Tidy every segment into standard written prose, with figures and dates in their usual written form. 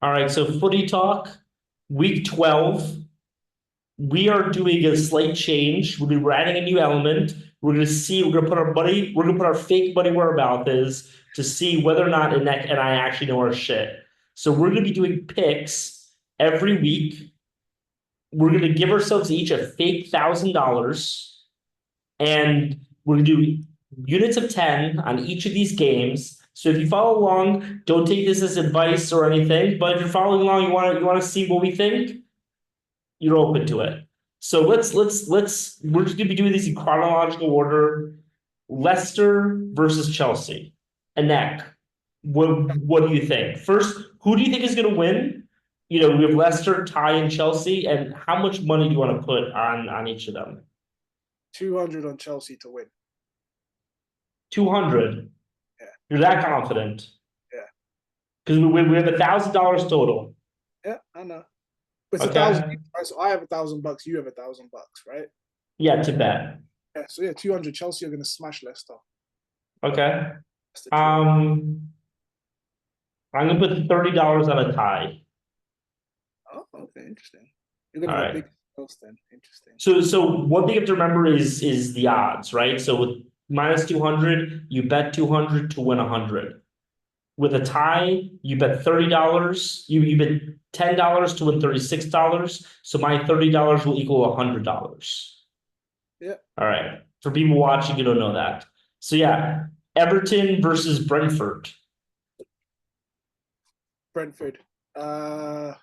All right, so footy talk, week 12. We are doing a slight change. We're adding a new element. We're gonna put our fake buddy whereabouts is to see whether or not and I actually know our shit. So we're gonna be doing picks every week. We're gonna give ourselves each a fake $1,000, and we're gonna do units of 10 on each of these games. So if you follow along, don't take this as advice or anything, but if you're following along, you want to see what we think, you're open to it. So let's we're just gonna be doing these in chronological order. Leicester versus Chelsea. Anek, what do you think? First, who do you think is gonna win? We have Leicester, Ty, and Chelsea, and how much money do you want to put on each of them? 200 on Chelsea to win. 200. Yeah, You're that confident? yeah, Because we have $1,000 total. yeah. I know. It's a thousand. Okay. So I have $1,000. You have $1,000, right? Yeah, to bet. Yeah. So yeah, 200. Chelsea are going to smash Leicester. Okay. That's the 200. Um, I'm gonna put $30 on a tie. Oh, okay, interesting. You're going All to go right. big sales then. Interesting. So one thing you have to remember is the odds, right? So with minus 200, you bet 200 to win 100. With a tie, you bet $30. You bet $10 to win $36. So my $30 will equal $100. Yeah, All right. For people watching, you don't know that. So yeah, Everton versus Brentford. Brentford. Uh,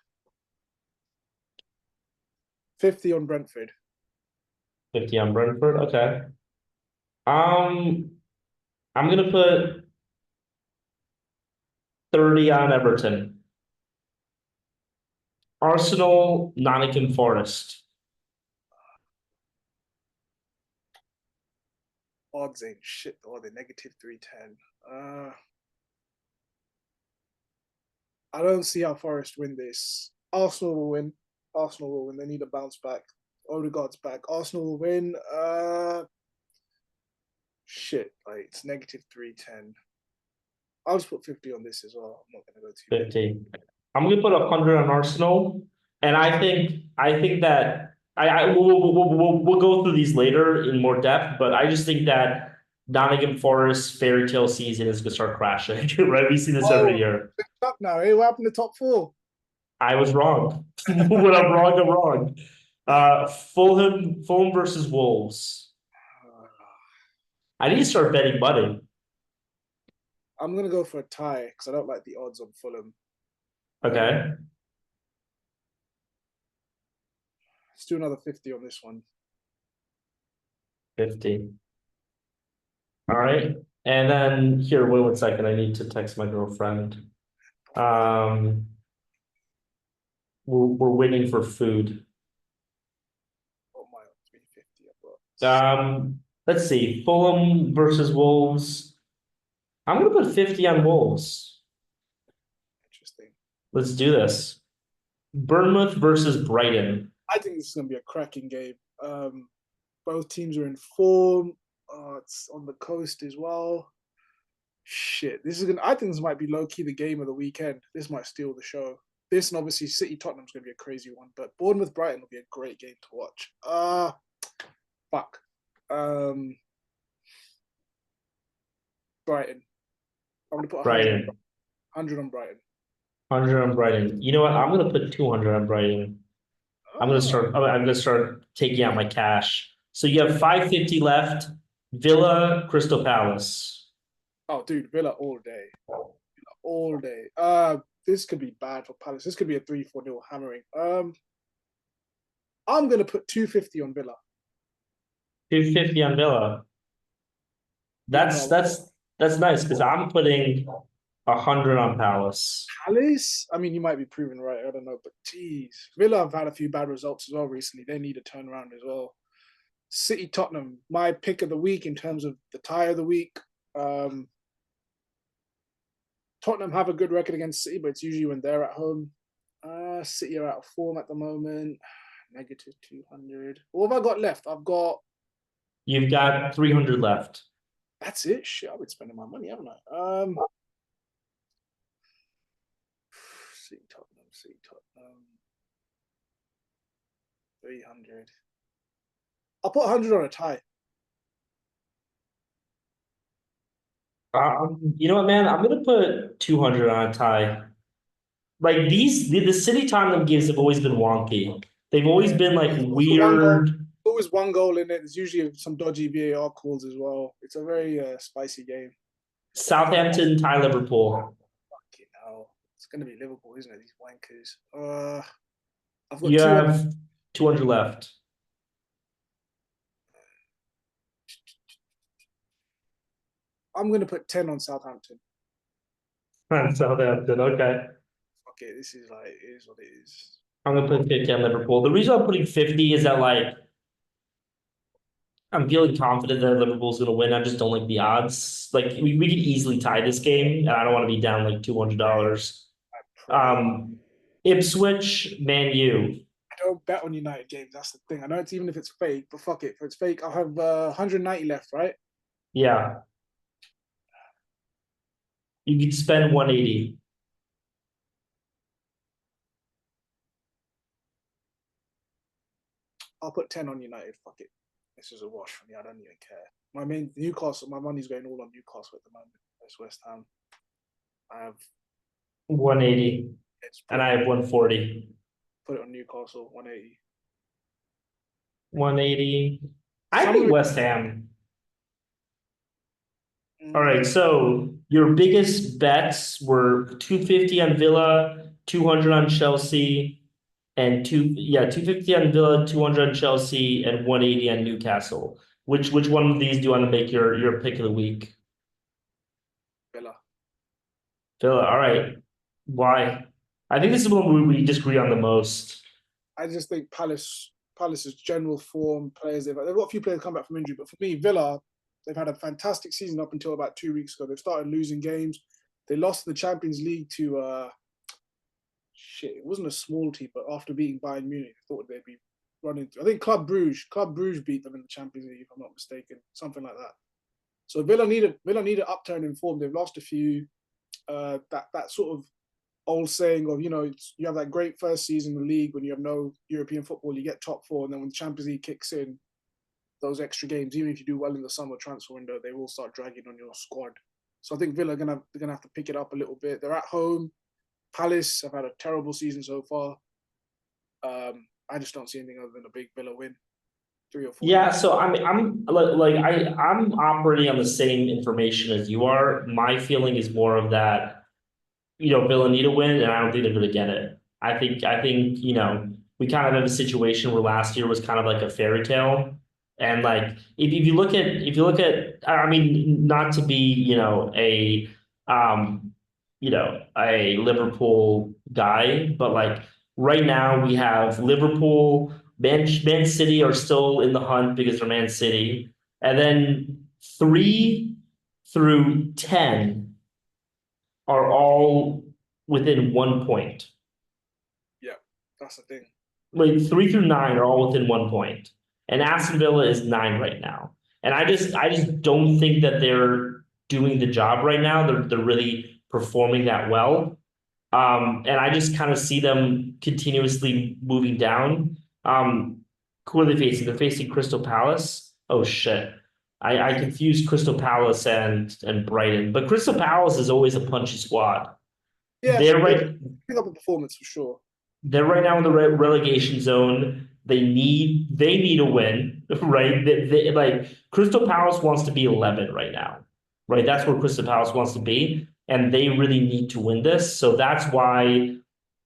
50 on Brentford. 50 on Brentford. Okay. Um, I'm gonna put 30 on Everton. Arsenal, Nottingham Forest. Odds ain't shit. Oh, they're negative 310. I don't see how Forest win this. Arsenal will win. Arsenal will win. They need a bounce back. Odegaard's back. Arsenal will win. Shit. Like it's negative 310. I'll just put 50 on this as well. I'm not gonna go too big. 50. I'm gonna put 100 on Arsenal, and I think that we'll go through these later in more depth, but I just think that Nottingham Forest fairy tale season is gonna start crashing, right? We see this every Oh, year. up now. Hey, what happened to top four? I was wrong. When I'm wrong, I'm wrong. Fulham versus Wolves. I need to start betting money. I'm gonna go for a tie because I don't like the odds on Fulham. Okay, Let's do another 50 on this one. 50. All right. And then here, wait 1 second. I need to text my girlfriend. Um, we're waiting for food. Oh my, 350. I've got Let's see. Fulham versus Wolves. I'm gonna put 50 on Wolves. interesting. Let's do this. Bournemouth versus Brighton. I think this is gonna be a cracking game. Both teams are in form. It's on the coast as well. Shit, this is gonna. I think this might be low key the game of the weekend. This might steal the show. This and obviously City Tottenham's gonna be a crazy one, but Bournemouth Brighton will be a great game to watch. Fuck. Um, Brighton. I'm gonna put 100 on Brighton. 100 on Brighton. 100 on Brighton. You know what? I'm gonna put 200 on Brighton. Oh, I'm gonna start taking out my cash. So you have 550 left. Villa, Crystal Palace. oh, dude, Villa all day, all day. This could be bad for Palace. This could be a 3-4 nil hammering. I'm gonna put 250 on Villa, 250 on Villa. even That's though that's that's nice because I'm putting 100 on Palace. Palace. I mean, you might be proven right. I don't know, but geez, Villa have had a few bad results as well recently. They need a turnaround as well. City Tottenham, my pick of the week in terms of the tie of the week. Um, Tottenham have a good record against City, but it's usually when they're at home. City are out of form at the moment. Negative 200. What have I got left? I've got. You've got 300 left. That's it. Shit, I've been spending my money, haven't I? City, Tottenham. 300. I'll put 100 on a tie. You know what, man? I'm gonna put 200 on a tie. Like the City Tottenham games have always been wonky. They've always Yeah. been like One goal. weird. Always one goal in it. There's usually some dodgy VAR calls as well. It's a very spicy game. Southampton, tie Liverpool. Fucking hell. It's gonna be Liverpool, isn't it? These wankers. I've got You two. have 200 left. I'm gonna put 10 on Southampton. Southampton, okay. Okay, this is like it is what it is. I'm gonna put 50 on Liverpool. The reason I'm putting 50 is that like I'm feeling confident that Liverpool's gonna win. I just don't like the odds. Like we could easily tie this game, and I don't want to be down like $200. Um, Ipswich, Man U. I don't bet on United games. That's the thing. I know it's even if it's fake, but fuck it. If it's fake, I'll have 190 left, right? Yeah, you could spend 180. I'll put 10 on United. Fuck it. This is a wash for me. I don't even care. My main Newcastle, my money's going all on Newcastle at the moment. That's West Ham. I have 180, and I have 140. Put it on Newcastle, 180. 180. I think West Ham. All right, so your biggest bets were 250 on Villa, 200 on Chelsea, and 250 on Villa, 200 on Chelsea, and 180 on Newcastle. Which one of these do you want to make your pick of the week? Villa. Villa, all right. Why? I think this is one we disagree on the most. I just think Palace's general form, players, they've got a few players come back from injury, but for me, Villa, they've had a fantastic season up until about 2 weeks ago. They've started losing games. They lost the Champions League to it wasn't a small team, but after beating Bayern Munich, they thought they'd be running through. I think Club Brugge beat them in the Champions League, if I'm not mistaken, something like that. So Villa need an upturn in form. They've lost a few. That sort of old saying of, you have that great first season in the league when you have no European football, you get top four, and then when the Champions League kicks in, those extra games, even if you do well in the summer transfer window, they will start dragging on your squad. So I think Villa are gonna have to pick it up a little bit. They're at home. Palace have had a terrible season so far. I just don't see anything other than a big Villa win. 3 or 4. Yeah, so I'm operating on the same information as you are. My feeling is more of that, Villa need a win, and I don't think they're going to get it. I think we kind of have a situation where last year was kind of like a fairy tale, and like if you look at I mean, not to be a Liverpool guy, but like right now we have Liverpool, Man City are still in the hunt because they're Man City, and then 3 through 10 are all within 1 point. Yeah, that's the thing. Like 3 through 9 are all within 1 point, and Aston Villa is 9 right now. And I just don't think that they're doing the job right now. They're really performing that well. And I just kind of see them continuously moving down. Who are they facing? They're facing Crystal Palace. Oh shit. I confused Crystal Palace and Brighton, but Crystal Palace is always a punchy squad. Yeah, They're pick up a performance for sure. They're right now in the relegation zone. They need a win, right? Like Crystal Palace wants to be 11 right now, right? That's where Crystal Palace wants to be, and they really need to win this. So that's why,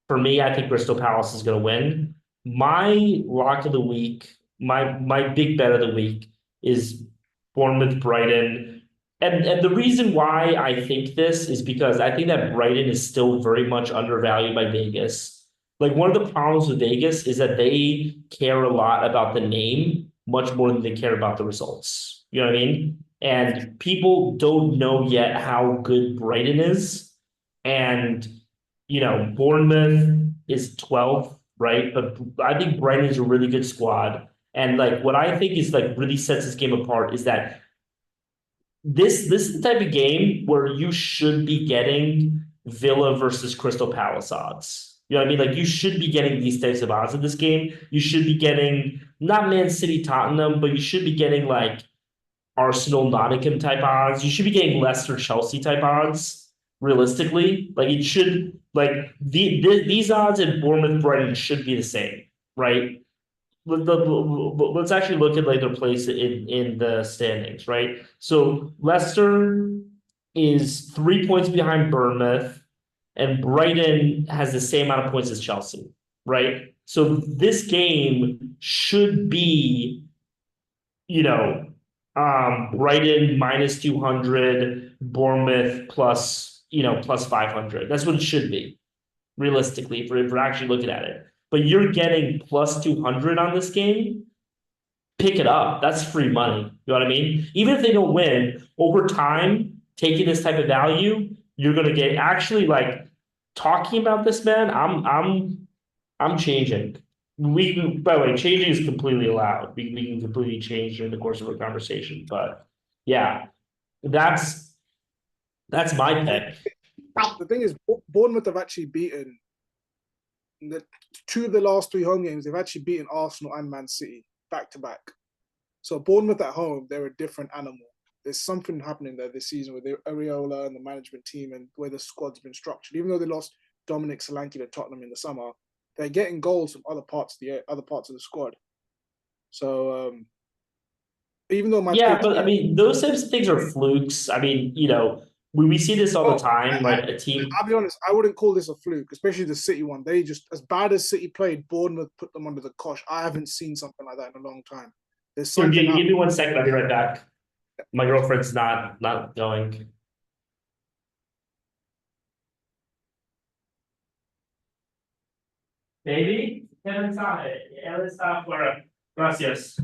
for me, I think Crystal Palace is going to win. My lock of the week, my big bet of the week is Bournemouth Brighton. And the reason why I think this is because I think that Brighton is still very much undervalued by Vegas. Like one of the problems with Vegas is that they care a lot about the name much more than they care about the results. You know what I mean? And people don't know yet how good Brighton is. And, Bournemouth is 12th, right? But I think Brighton is a really good squad. And like what I think is like really sets this game apart is that this is the type of game where you should be getting Villa versus Crystal Palace odds. You know what I mean? Like you should be getting these types of odds in this game. You should be getting not Man City Tottenham, but you should be getting like Arsenal Nottingham type odds. You should be getting Leicester Chelsea type odds. Realistically, like it should like these odds in Bournemouth Brighton should be the same, right? Let's actually look at like their place in the standings, right? So Leicester is 3 points behind Bournemouth, and Brighton has the same amount of points as Chelsea, right? So this game should be, you know, Brighton minus 200, Bournemouth plus, plus 500. That's what it should be, realistically, if we're actually looking at it. But you're getting plus 200 on this game, pick it up. That's free money. You know what I mean? Even if they don't win, over time, taking this type of value, you're gonna get actually like talking about this, man. I'm changing. We can, by the way, changing is completely allowed. We can completely change during the course of our conversation. But yeah, that's my pick. The thing is, Bournemouth have actually beaten the two of the last three home games. They've actually beaten Arsenal and Man City back to back. So Bournemouth at home, they're a different animal. There's something happening there this season with the Areola and the management team and where the squad's been structured. Even though they lost Dominic Solanke to Tottenham in the summer, they're getting goals from other parts of the squad. So even though but I mean, those types of things are flukes. I mean, we see this all the time, right? A team. I'll be honest, I wouldn't call this a fluke, especially the City one. They just, as bad as City played, Bournemouth put them under the cosh. I haven't seen something like that in a long time. There's something. Give me 1 second. I'll be right back. My girlfriend's not going. Baby, Kevin sabe. Él está afuera. Gracias.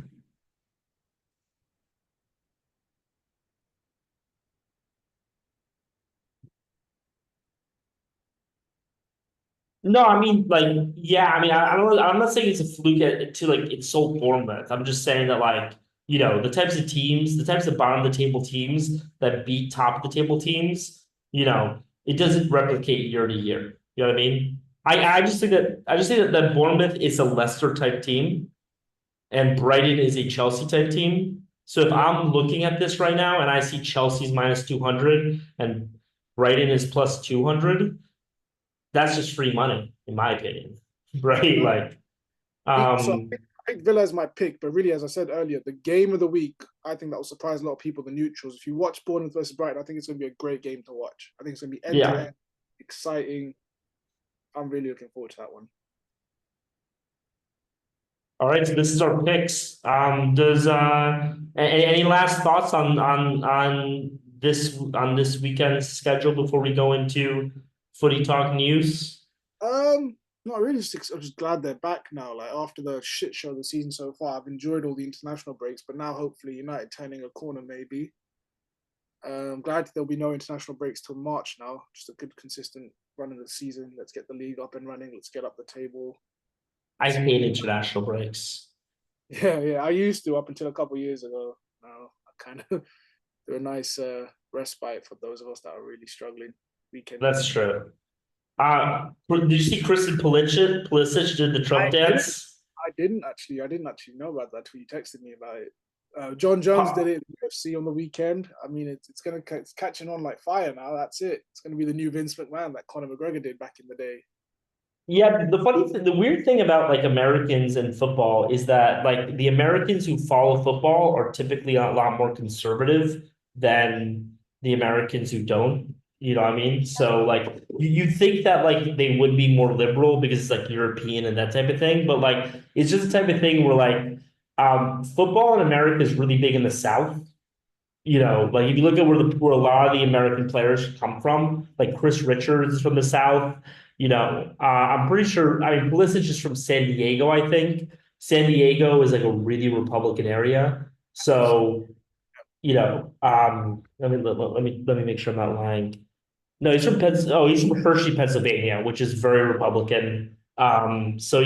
No, I mean, like, yeah, I mean, I don't. I'm not saying it's a fluke to like insult Bournemouth. I'm just saying that, like, the types of teams, the types of bottom of the table teams that beat top of the table teams, it doesn't replicate year to year. You know what I mean? I just think that Bournemouth is a Leicester type team, and Brighton is a Chelsea type team. So if I'm looking at this right now and I see Chelsea's minus 200 and Brighton is plus 200. That's just free money, in my opinion, right? Like, so I think Villa is my pick, but really, as I said earlier, the game of the week, I think that will surprise a lot of people. The neutrals. If you watch Bournemouth versus Brighton, I think it's going to be a great game to watch. I think it's going to be end-to-end, exciting. I'm really looking forward to that one. All right, so this is our picks. Does any last thoughts on this weekend's schedule before we go into Footy Talk news? Not really. I'm just glad they're back now. Like after the shit show of the season so far, I've enjoyed all the international breaks, but now hopefully United turning a corner maybe. I'm glad there'll be no international breaks till March now. Just a good consistent run of the season. Let's get the league up and running. Let's get up the table. I hate international breaks. Yeah. I used to up until a couple of years ago. Now I kind of they're a nice respite for those of us that are really struggling. That's true. Did you see Kristen Pulisic did the Trump dance? I didn't actually know about that till you texted me about it. John Jones did it in the UFC on the weekend. I mean, it's catching on like fire now. That's it. It's gonna be the new Vince McMahon that Conor McGregor did back in the day. Yeah, the weird thing about like Americans and football is that like the Americans who follow football are typically a lot more conservative than the Americans who don't. You know what I mean? So like you think that like they would be more liberal because it's like European and that type of thing, but like it's just the type of thing where like football in America is really big in the South. Like if you look at where a lot of the American players come from, like Chris Richards is from the South. I'm pretty sure. I mean, Pulisic is from San Diego. I think San Diego is like a really Republican area. So, let me make sure I'm not lying. No, he's from he's from Hershey, Pennsylvania, which is very Republican. So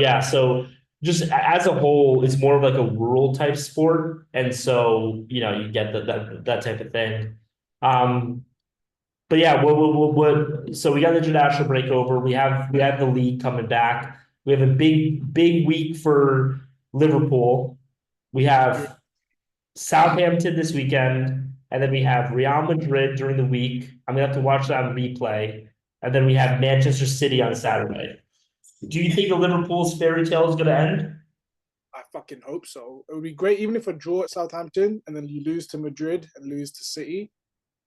just as a whole, it's more of like a rural type sport, and so you get that type of thing. But yeah, so we got the international break over. We have the league coming back. We have a big week for Liverpool. We Yeah. have Southampton this weekend, and then we have Real Madrid during the week. I'm gonna have to watch that on replay. And then we have Manchester City on Saturday. Do you think the Liverpool's fairy tale is gonna end? I fucking hope so. It would be great, even if a draw at Southampton and then you lose to Madrid and lose to City.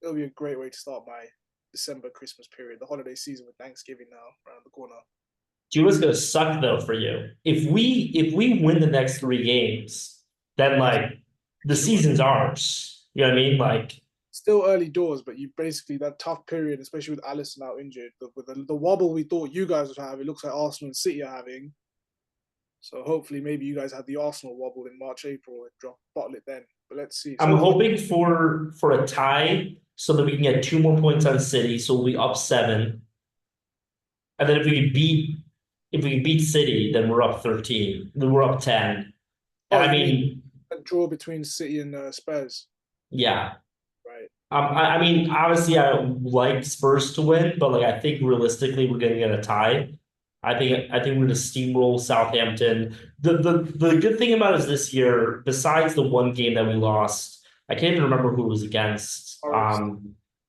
It'll be a great way to start my December Christmas period, the holiday season with Thanksgiving now around the corner. Do you know what's gonna suck though for you? If we win the next three games, then like the season's ours. You know what I mean? Like Still early doors, but you basically that tough period, especially with Alisson out injured, with the wobble we thought you guys would have, it looks like Arsenal and City are having. So hopefully, maybe you guys had the Arsenal wobble in March, April, and drop bottle it then. But let's see. I'm So far, hoping for a tie so that we can get 2 more points on City, so we'll be up seven. And then if we can beat City, then we're up 13. Then we're up 10. And oh, I you mean mean, a draw between City and Spurs, yeah. right? I mean, obviously, I like Spurs to win, but like I think realistically, we're gonna get a tie. I think we're gonna steamroll Southampton. The good thing about us this year, besides the one game that we lost, I can't even remember who it was against. Forest.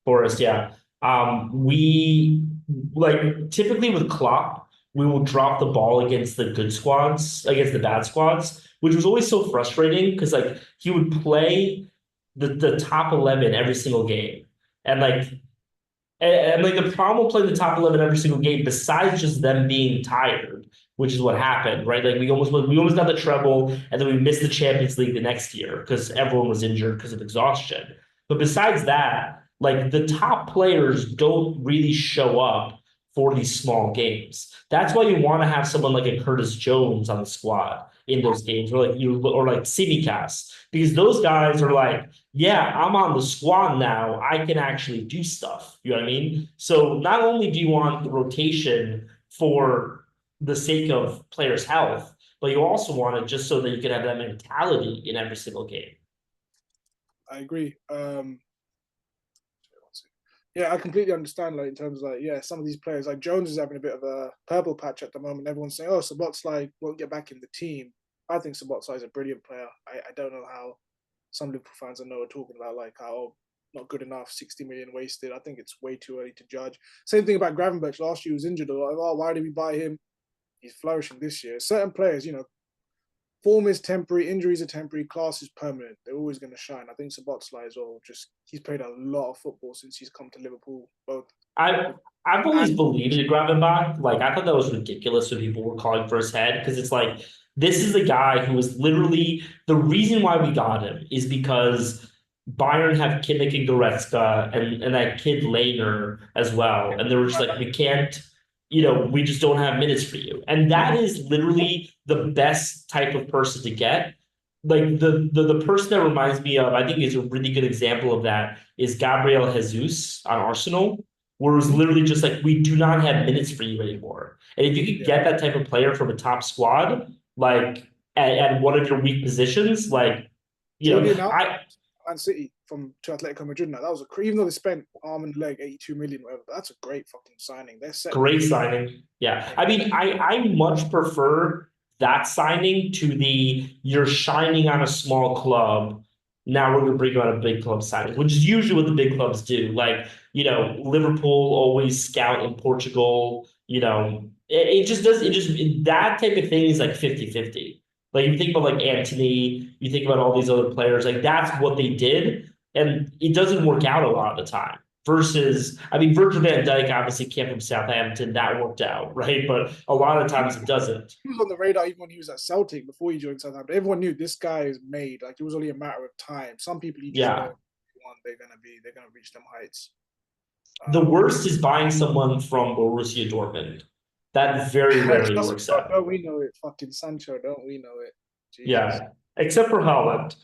Forest, yeah. We like typically with Klopp, we will drop the ball against the good squads, against the bad squads, which was always so frustrating because like he would play the top 11 every single game. And like like the problem with playing the top 11 every single game, besides just them being tired, which is what happened, right? Like we almost got the treble, and then we missed the Champions League the next year because everyone was injured because of exhaustion. But besides that, like the top players don't really show up for these small games. That's why you want to have someone like a Curtis Jones on the squad in those games, or like Simicast, because those guys are like, yeah, I'm on the squad now. I can actually do stuff. You know what I mean? So not only do you want the rotation for the sake of players' health, but you also want it just so that you can have that mentality in every single game. I agree. Yeah, I completely understand. Like in terms of like, yeah, some of these players, like Jones is having a bit of a purple patch at the moment. Everyone's saying, "Oh, Sabotslai won't get back in the team." I think Sabotslai is a brilliant player. I don't know how some Liverpool fans I know are talking about like how not good enough, 60 million wasted. I think it's way too early to judge. Same thing about Gravenberch. Last year he was injured a lot. Oh, why did we buy him? He's flourishing this year. Certain players, form is temporary, injuries are temporary, class is permanent. They're always going to shine. I think Sabotslai as well. Just he's played a lot of football since he's come to Liverpool, both I I've always and believed in Gravenbach. Like I thought that was ridiculous when people were calling for his head because it's like this is the guy who was literally the reason why we got him is because Bayern have Kimmich and Goretzka and that kid Lehner as well, and they were just like we can't, we just don't have minutes for you, and that is literally the best type of person to get. Like the person that reminds me of, I think is a really good example of that is Gabriel Jesus on Arsenal where it was literally just like, we do not have minutes for you anymore. And if you could yeah. get that type of player from a top squad, like at one of your weak positions, like, Julian out I Man City from to Atletico Madrid now. That was even though they spent arm and leg 82 million, whatever. But that's a great fucking signing. They're setting the great tone. signing. Yeah. I mean, I much prefer that signing to the you're shining on a small club. Now we're going to bring you on a big club signing, which is usually what the big clubs do. Like, Liverpool always scout in Portugal. It just does, that type of thing is like 50-50. Like, you think about like Anthony, you think about all these other players, like that's what they did. And it doesn't work out a lot of the time versus, I mean, Virgil van Dijk obviously came from Southampton. That worked out, right? But a lot of times it doesn't. He was on the radar even when he was at Celtic before he joined Southampton. Everyone knew this guy is made. Like it was only a matter of time. Some people you just know Yeah. they're gonna reach them heights. The Um, worst is buying someone from Borussia Dortmund. That very rarely works out. don't we know it? Fucking Sancho, don't we know it? Jesus. Yeah. Except for Haaland.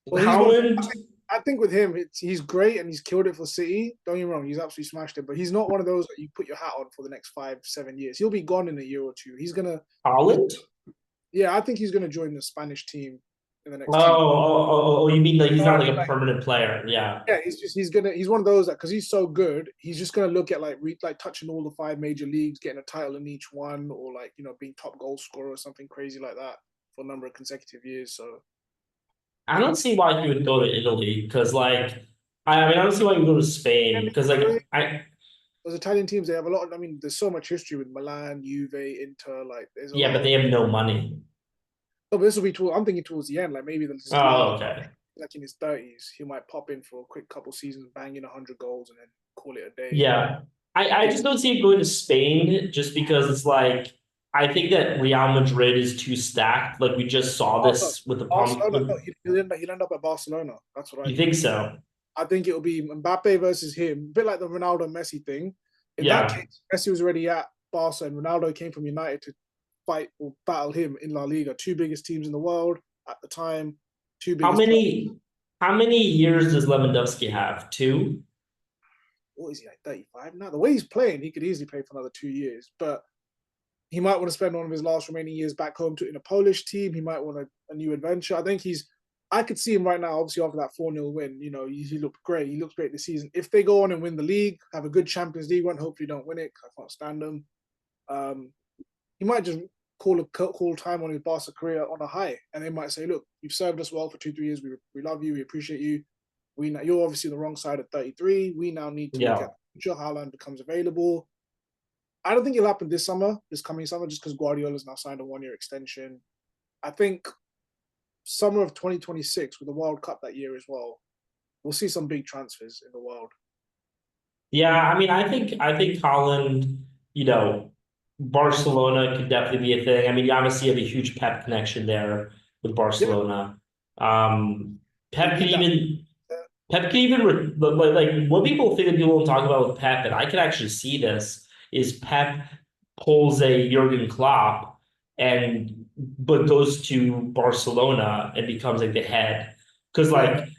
Well, he's one. Haaland, I think with him, he's great and he's killed it for City. Don't get me wrong, he's absolutely smashed it. But he's not one of those that you put your hat on for the next 5, 7 years. He'll be gone in a year or two. He's gonna, Haaland? yeah, I think he's gonna join the Spanish team in the Oh, next 2 years. oh, you mean like he's You know not what I like mean? a Like, permanent player? Yeah. yeah, he's one of those that because he's so good, he's just gonna look at like touching all the 5 major leagues, getting a title in each one, or like being top goal scorer or something crazy like that for a number of consecutive years. So I don't see why he would go to Italy because like I mean I don't see why he would go to Spain because like I those Italian teams, they have a lot. I mean, there's so much history with Milan, Juve, Inter. Like, there's a yeah, lot but of. they have no money. Oh, but this will be. I'm thinking towards the end. Like maybe this is Oh, last. okay. Like in his 30s, he might pop in for a quick couple seasons, bang in 100 goals, and then call it a day. Yeah. I I think just don't see it going to Spain just because it's like I think that Real Madrid is too stacked. Like we just saw oh no, this with the pump Barcelona. No, with he'll end up at Barcelona. That's what I you think. think so? I think it'll be Mbappe versus him, a bit like the Ronaldo Messi thing. In that Yeah. case, Messi was already at Barca, and Ronaldo came from United to fight or battle him in La Liga. Two biggest teams in the world at the time, two How biggest clubs. many how many years does Lewandowski have? Two? What is he like 35 now? The way he's playing, he could easily play for another 2 years, but he might want to spend one of his last remaining years back home in a Polish team. He might want a new adventure. I think I could see him right now, obviously after that 4-0 win. He looked great. He looks great this season. If they go on and win the league, have a good Champions League run, hopefully don't win it. I can't stand them. Um, he might just call time on his Barca career on a high, and they might say, "Look, you've served us well for 2-3 years. We love you. We appreciate you. You're obviously the wrong side at 33. We now need to look Yeah. at the future. Haaland becomes available." I don't think it'll happen this coming summer, just because Guardiola's now signed a 1-year extension. I think summer of 2026 with the World Cup that year as well, we'll see some big transfers in the world. Yeah, I mean I think Holland, you know, Barcelona could definitely be a thing. I mean, you obviously have a huge Pep connection there with Yeah, Barcelona. Um, they Pep could need that. even Pep can even like what people think that people don't talk about with Pep, and I can actually see this is Pep pulls a Jurgen Klopp and but goes to Barcelona and becomes like the head because Yeah, like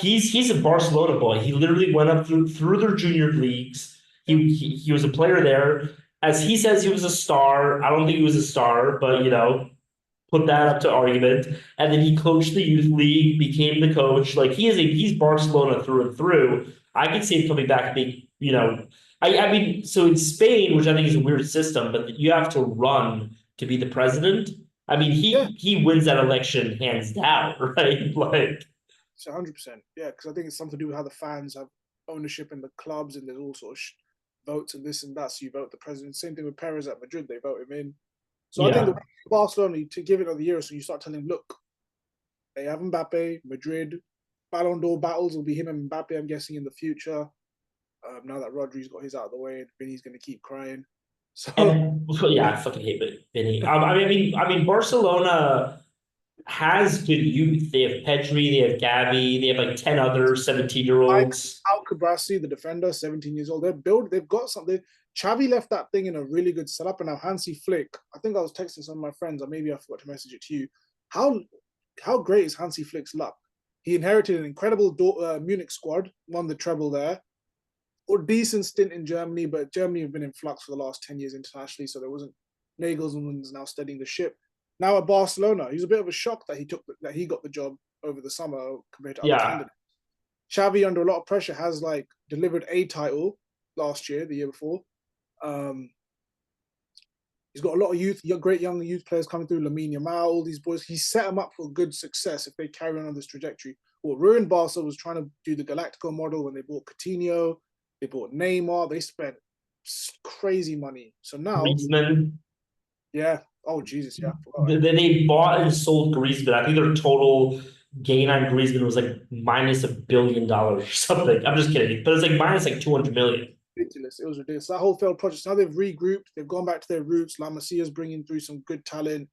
he's a Barcelona boy. He literally went up through their junior leagues. yeah, He was a player there. As he says, he was a star. I don't think he was a star, but put that up to argument. And then he coached the youth league, became the coach. Like he's Barcelona through and through. I can see him coming back and being, I mean, so in Spain, which I think is a weird system, but you have to run to be the president. I mean, yeah. he wins that election hands down, right? Like, It's 100%. Yeah, because I think it's something to do with how the fans have ownership in the clubs, and there's all sort of votes and this and that. So you vote the president. Same thing with Perez at Madrid; they vote him in. So I think the yeah. Barcelona to give it another year, so you start telling him, look, they have Mbappe, Madrid, Ballon d'Or battles will be him and Mbappe. I'm guessing in the future. Now that Rodri's got his out of the way, and Vinny's going to keep crying. So And yeah, I fucking hate it, Vinny. Barcelona has good youth. They have Pedri, they have Gavi, they have like 10 other 17-year like olds. Al Cabrasi, the defender, 17 years old, they've got something. Xavi left that thing in a really good setup, and now Hansi Flick. I think I was texting some of my friends, or maybe I forgot to message it to you. How how great is Hansi Flick's luck? He inherited an incredible Munich squad, won the treble there, or decent stint in Germany, but Germany have been in flux for the last 10 years internationally, so there wasn't. Nagelsmann's now steadying the ship. Now at Barcelona, he was a bit of a shock that he got the job over the summer compared to other Yeah. candidates. Xavi, under a lot of pressure, has like delivered a title last year, the year before. Um, he's got a lot of great young youth players coming through. Lamine Yamal, all these boys. He set them up for good success if they carry on this trajectory. What ruined Barca was trying to do the Galactico model when they bought Coutinho, they bought Neymar, they spent crazy money. So now, Griezmann. yeah. Oh Jesus, yeah. They bought and sold Griezmann. I think their total gain on Griezmann was like minus $1 billion or something. I'm just kidding. But it's like minus like 200 million. Ridiculous. It was ridiculous. That whole failed project. Now they've regrouped. They've gone back to their roots. La Masia's bringing through some good talent.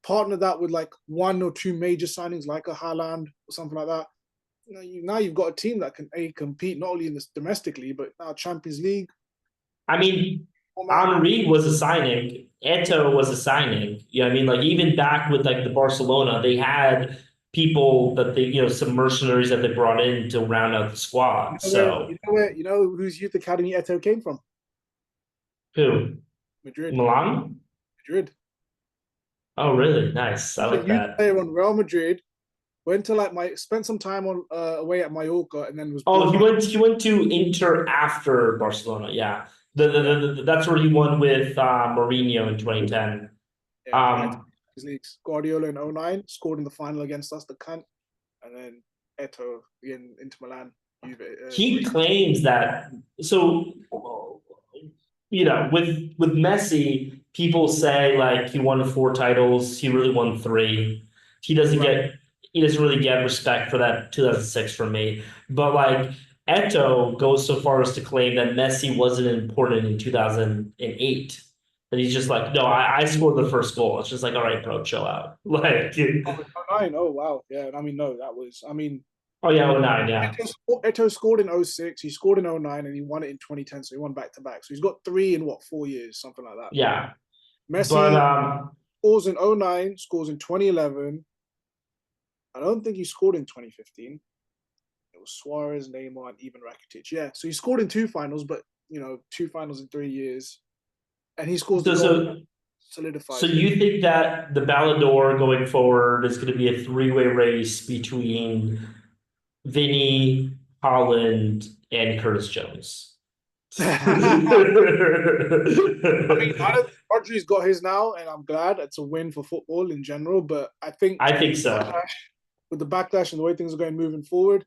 Partner that with like one or two major signings, like a Haaland or something like that. Now you've got a team that can compete not only in this domestically, but now Champions League. I mean, Oh man, Henri was a signing. Eto was a signing. You know what I mean? Like even back with like the Barcelona, they had people that some mercenaries that they brought in to round out the squad. So whose youth academy Eto came from? who? Madrid. Milan? Madrid. Oh, really? Nice. I He was a like youth that. player on Real Madrid. Went to spent some time on away at Mallorca, and then was Oh, brought back. he went to Inter after Barcelona. Yeah, Yeah, that's where he won with Mourinho in 2010. yeah, prior to Um, his leagues. Guardiola in '09 scored in the final against us, the cunt, and then Eto in Inter Milan. he claims that so with Messi, people say like he won 4 titles, he really won 3. He doesn't Right. get he doesn't really get respect for that 2006 from me. But like Eto goes so far as to claim that Messi wasn't important in 2008. And he's just like, no, I scored the first goal. It's just like, all right, bro, chill out. Like, Oh, in '09. Oh, wow. Yeah. I mean, no, that was, I mean, oh yeah, oh nine, yeah. Eto scored in '06, he scored in '09, and he won it in 2010. So he won back to back. So he's got 3 in what, 4 years, something like that. Yeah. But Messi scores in '09, scores in 2011. I don't think he scored in 2015. It was Suarez, Neymar, and even Rakitic. Yeah. So he scored in 2 finals, but, 2 finals in 3 years. And he scores the so goal, so so solidifies it. you think that the Ballon d'Or going forward is going to be a three-way race between Vinny, Haaland, and Curtis Jones? I mean, I don't. Rodri's got his now, and I'm glad. It's a win for football in general. But I think I think so. with the backlash and the way things are going moving forward,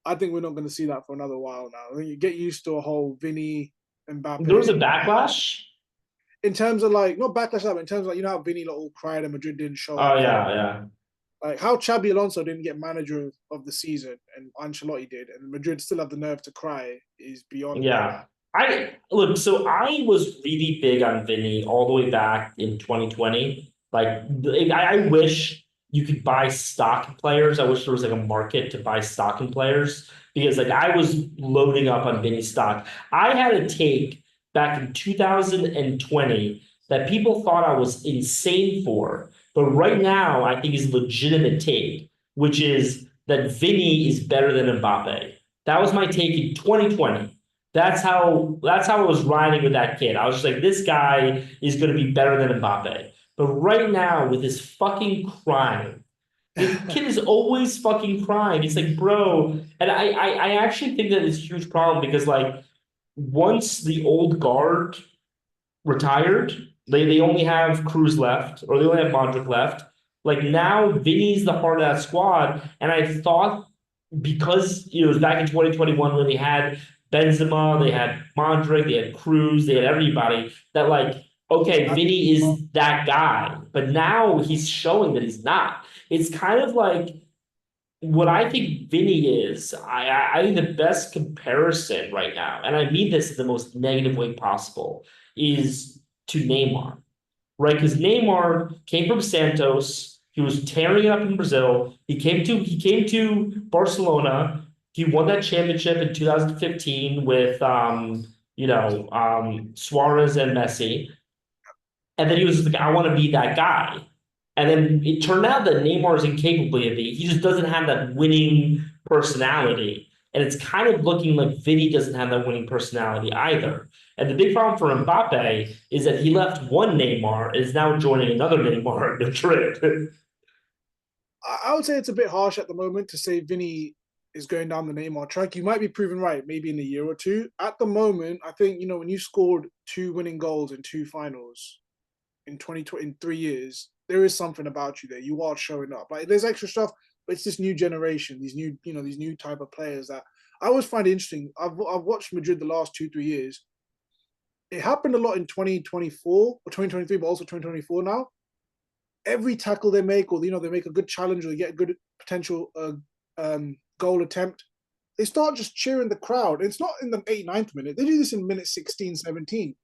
I think we're not going to see that for another while now. I think you get used to a whole Vinny, There was a Mbappe. backlash. In terms of like, not backlash, but in terms of like, how Vinny like, all cried and Madrid didn't show Oh up for him. yeah, yeah. Like how Xabi Alonso didn't get manager of the season and Ancelotti did, and Madrid still have the nerve to cry is beyond me. Yeah. I look, so I was really big on Vinny all the way back in 2020. Like I wish you could buy stock in players. I wish there was like a market to buy stock in players because like I was loading up on Vinny stock. I had a take back in 2020 that people thought I was insane for, but right now I think is a legitimate take, which is that Vinny is better than Mbappe. That was my take in 2020. That's how I was riding with that kid. I was just like, this guy is going to be better than Mbappe. But right now, with his fucking crying, the kid is always fucking crying. It's like, bro, and I actually think that it's a huge problem because like once the old guard retired, they only have Cruz left, or they only have Modric left. Like now, Vinny's the heart of that squad, and I thought because it was back in 2021 when they had Benzema, they had Modric, they had Cruz, they had everybody that like, okay, Vinny is that guy, but now he's showing that he's not. It's kind of like what I think Vinny is. I think the best comparison right now, and I mean this in the most negative way possible, is to Neymar, right? Because Neymar came from Santos. He was tearing it up in Brazil. He came to Barcelona. He won that championship in 2015 with Suarez and Messi. And then he was like, I want to be that guy. And then it turned out that Neymar is incapable of it. He just doesn't have that winning personality. And it's kind of looking like Vinny doesn't have that winning personality either. And the big problem for Mbappe is that he left one Neymar and is now joining another Neymar at Madrid. I would say it's a bit harsh at the moment to say Vinny is going down the Neymar track. You might be proven right, maybe in a year or two. At the moment, I think when you scored 2 winning goals in 2 finals in 2020 in 3 years, there is something about you there. You are showing up. Like there's extra stuff, but it's this new generation, these new type of players that I always find interesting. I've watched Madrid the last 2-3 years. It happened a lot in 2024 or 2023, but also 2024 now. Every tackle they make, or they make a good challenge, or they get a good potential goal attempt, they start just cheering the crowd. It's not in the 89th minute. They do this in minute 16, 17.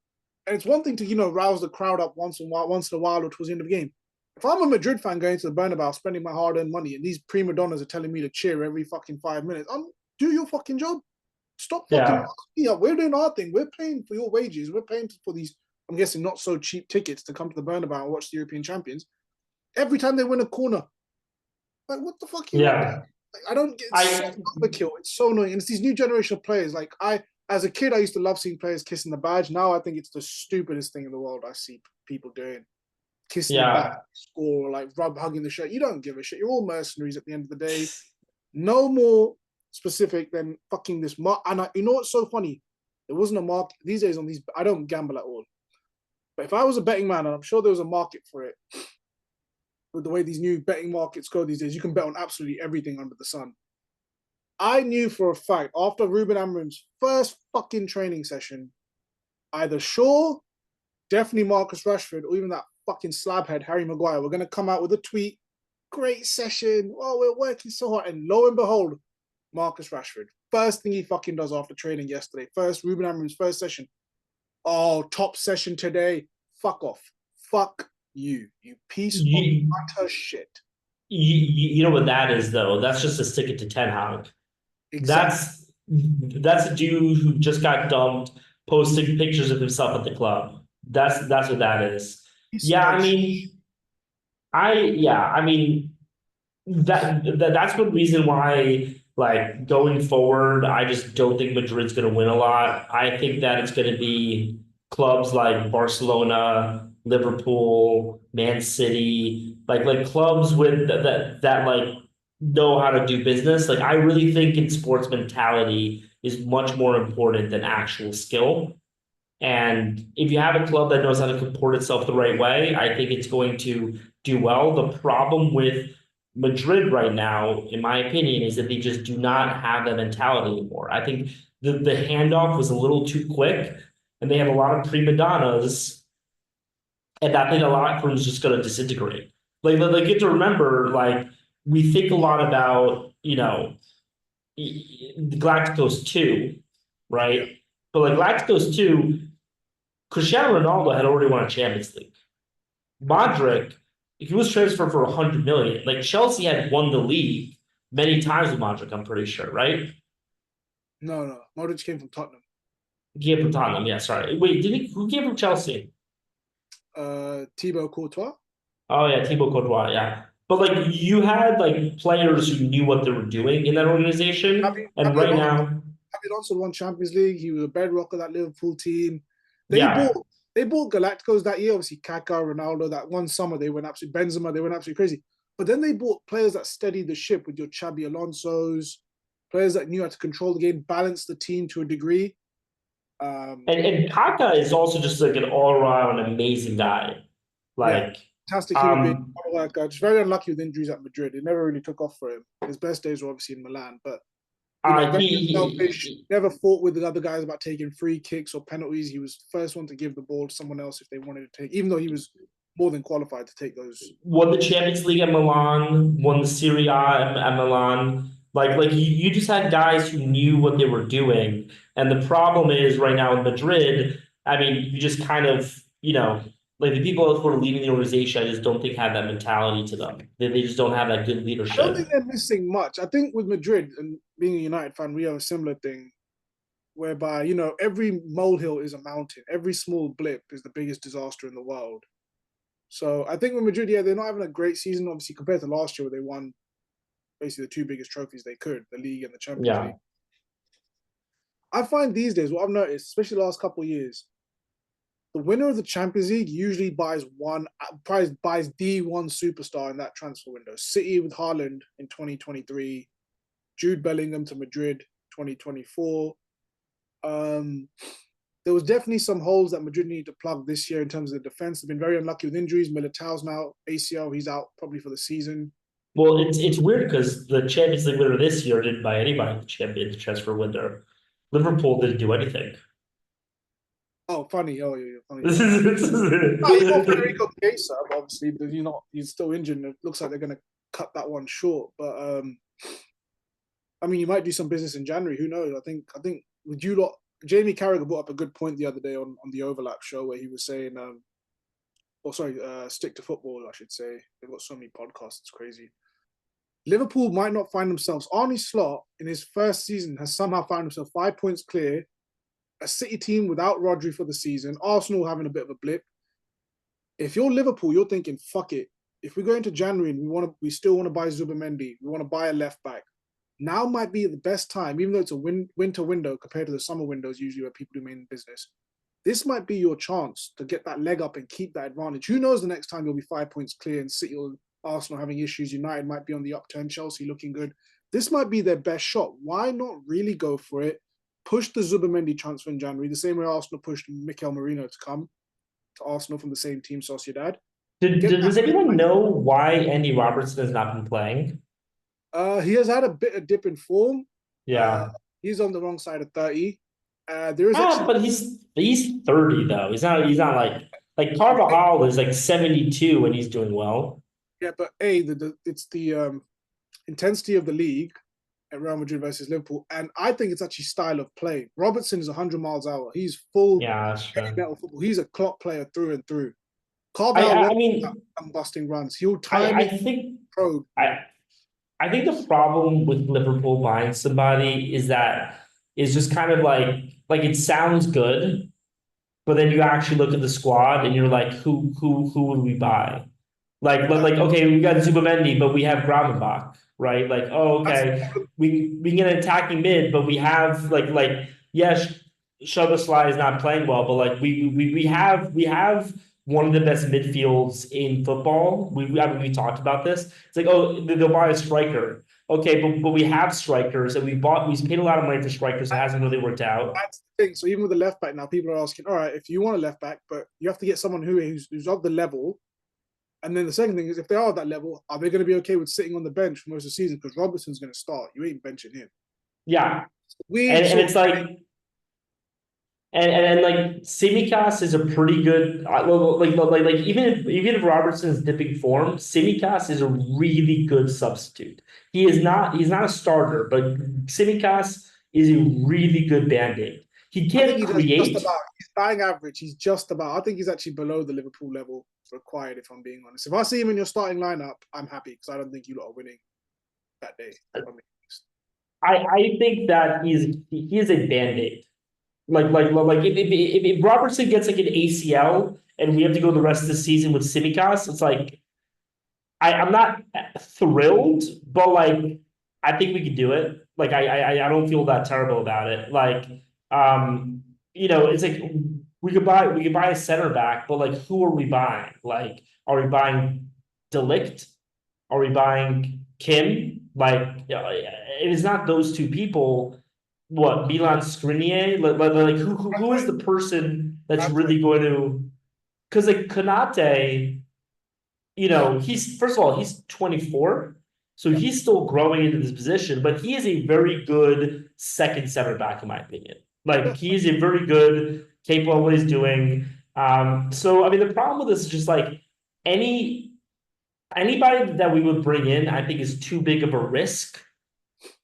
And it's one thing to, rouse the crowd up once in a while or towards the end of the game. If I'm a Madrid fan going to the Bernabeu, spending my hard-earned money, and these prima donnas are telling me to cheer every fucking 5 minutes, do your fucking job. Stop fucking Yeah. up. We're doing our thing. We're paying for your wages. We're paying for these, I'm guessing, not so cheap tickets to come to the Bernabeu and watch the European champions. Every time they win a corner, like what the fuck are you Yeah. like, I don't get I overkill. It's so annoying. And it's these new generation of players. Like as a kid, I used to love seeing players kissing the badge. Now I think it's the stupidest thing in the world I see people doing. kissing the back, Yeah. or like hugging the shirt. You don't give a shit. You're all mercenaries at the end of the day. No more specific than fucking this mark. And you know what's so funny? There wasn't a market these days on these. I don't gamble at all. But if I was a betting man, and I'm sure there was a market for it, with the way these new betting markets go these days, you can bet on absolutely everything under the sun. I knew for a fact after Ruben Amorim's first fucking training session, either Shaw, definitely Marcus Rashford, or even that fucking slabhead Harry Maguire were going to come out with a tweet. Great session. Oh, we're working so hard. And lo and behold, Marcus Rashford. First thing he fucking does after training yesterday. First, Ruben Amorim's first session. Oh, top session today. Fuck off. Fuck you. You piece of utter shit. You know what that is though? That's just a stick it to Ten Hag. Exactly. That's a dude who just got dumped, posting pictures of himself at the club. That's what that is. Piece Yeah, of I mean, I mean that's one reason why, like going forward, I just don't think Madrid's going to win a lot. I think that it's going to be clubs like Barcelona, Liverpool, Man City, like clubs with that like know how to do business. Like I really think in sports mentality is much more important than actual skill. And if you have a club that knows how to comport itself the right way, I think it's going to do well. The problem with Madrid right now, in my opinion, is that they just do not have that mentality anymore. I think the handoff was a little too quick, and they have a lot of prima donnas, and I think a lot of them is just going to disintegrate. Like get to remember, like we think a lot about, the Galacticos 2, yeah. right? But like Galacticos 2, Cristiano Ronaldo had already won a Champions League. Modric, he was transferred for 100 million. Like Chelsea had won the league many times with Modric, I'm pretty sure, right? No. Modric came from Tottenham. He came from Tottenham, yeah, sorry. Wait, did he who came from Chelsea? Thibaut Courtois. Oh yeah, Thibaut Courtois, yeah. But like you had like players who knew what they were doing in that organization, and Xabi right Alonso, now, Xabi Alonso won Champions League. He was a bedrock of that Liverpool team. They yeah. bought they bought Galacticos that year. Obviously, Kaká, Ronaldo. That one summer they went absolutely Benzema. They went absolutely crazy. But then they bought players that steadied the ship with your Xabi Alonso's, players that knew how to control the game, balance the team to a degree. And Kaka is also just like an all-around amazing guy. Yeah, Like, fantastic human being. um, Just very unlucky with injuries at Madrid. It never really took off for him. His best days were obviously in Milan, but uh, very he, selfish. Never fought with the other guys about taking free kicks or penalties. He was the first one to give the ball to someone else if they wanted to take, even though he was more than qualified to take those. won the Champions League at Milan, won the Serie A at Milan. Like you just had guys who knew what they were doing. And the problem is right now in Madrid, I mean, you just kind of, like the people who are leading the organization, I just don't think have that mentality to them. They just don't have that good I don't think leadership. they're missing much. I think with Madrid and being a United fan, we have a similar thing whereby, every molehill is a mountain. Every small blip is the biggest disaster in the world. So I think with Madrid, yeah, they're not having a great season, obviously, compared to last year where they won basically the two biggest trophies they could, the league and the Champions Yeah. League. I find these days, what I've noticed, especially the last couple of years, the winner of the Champions League usually buys the one superstar in that transfer window. City with Haaland in 2023, Jude Bellingham to Madrid 2024. There was definitely some holes that Madrid needed to plug this year in terms of the defense. They've been very unlucky with injuries. Militao's now ACL, he's out probably for the season. Well, it's weird because the Champions League winner this year didn't buy anybody in the Champions transfer window. Liverpool didn't do anything. Oh, funny. Oh, yeah, funny. This Oh, you got is Federico Chiesa, obviously, but he's still injured. And it looks like they're going to cut that one short. But I mean, you might do some business in January. Who knows? I think with you lot, Jamie Carragher brought up a good point the other day on the Overlap show where he was saying, Stick to Football, I should say. They've got so many podcasts, it's crazy. Liverpool might not find themselves. Arne Slot, in his first season, has somehow found himself 5 points clear. A City team without Rodri for the season. Arsenal having a bit of a blip. If you're Liverpool, you're thinking, fuck it. If we go into January and we still want to buy Zubimendi, we want to buy a left back. Now might be the best time, even though it's a winter window compared to the summer windows usually where people do main business. this might be your chance to get that leg up and keep that advantage. Who knows the next time you'll be 5 points clear and City or Arsenal having issues. United might be on the upturn, Chelsea looking good. This might be their best shot. Why not really go for it? Push the Zubamendi transfer in January, the same way Arsenal pushed Mikel Merino to come to Arsenal from the same team, Sociedad. Does anyone know why Andy Robertson has not been playing? He has had a bit of dip in form. Yeah. He's on the wrong side of 30. There is actually, but he's 30 though. He's not like Carvajal is like 72 and he's doing well. yeah, but it's the intensity of the league at Real Madrid versus Liverpool, and I think it's actually style of play. Robertson is 100 miles an hour. He's full Yeah, that's true. metal football. He's a clock player through and through. I mean, busting runs. He'll time it. I think the problem with Liverpool buying somebody is that is just kind of like it sounds good, but then you actually look at the squad and you're like, who would we buy? Like okay, we got Zubamendi, but we have Gravenbach, right? Like, oh, okay, we can get an attacking mid, but we have yes, Szoboszlai is not playing well, but like we have one of the best midfields in football. I mean, we talked about this. It's like, oh, they'll buy a striker. Okay, but we have strikers, and we paid a lot of money for strikers. It hasn't really worked out. That's the thing. So even with the left back now, people are asking, all right, if you want a left back, but you have to get someone who's of the level. And then the second thing is, if they are at that level, are they going to be okay with sitting on the bench for most of the season? Because Robertson's going to start. You ain't benching him. Yeah, and it's like, and like Tsimikas is a pretty good even if Robertson is dipping form, Tsimikas is a really good substitute. He's not a starter, but Tsimikas is a really good band-aid. He can't create. His batting average, he's just about. I think he's actually below the Liverpool level required, if I'm being honest. If I see him in your starting lineup, I'm happy because I don't think you lot are winning that day. I think that he is a band-aid. Like if Robertson gets like an ACL and we have to go the rest of the season with Tsimikas, it's like I'm not thrilled, but like I think we could do it. Like I don't feel that terrible about it. Like it's like we could buy a center back, but like who are we buying? Like, are we buying De Ligt? Are we buying Kim? Like, it is not those two people. What, Milan Skriniar? Like who is the person that's really going to? Because like Konate, he's first of all he's 24, so he's still growing into this position, but he is a very good second center back in my opinion. Like he is a very good, capable of what he's doing. So I mean the problem with this is just like anybody that we would bring in, I think is too big of a risk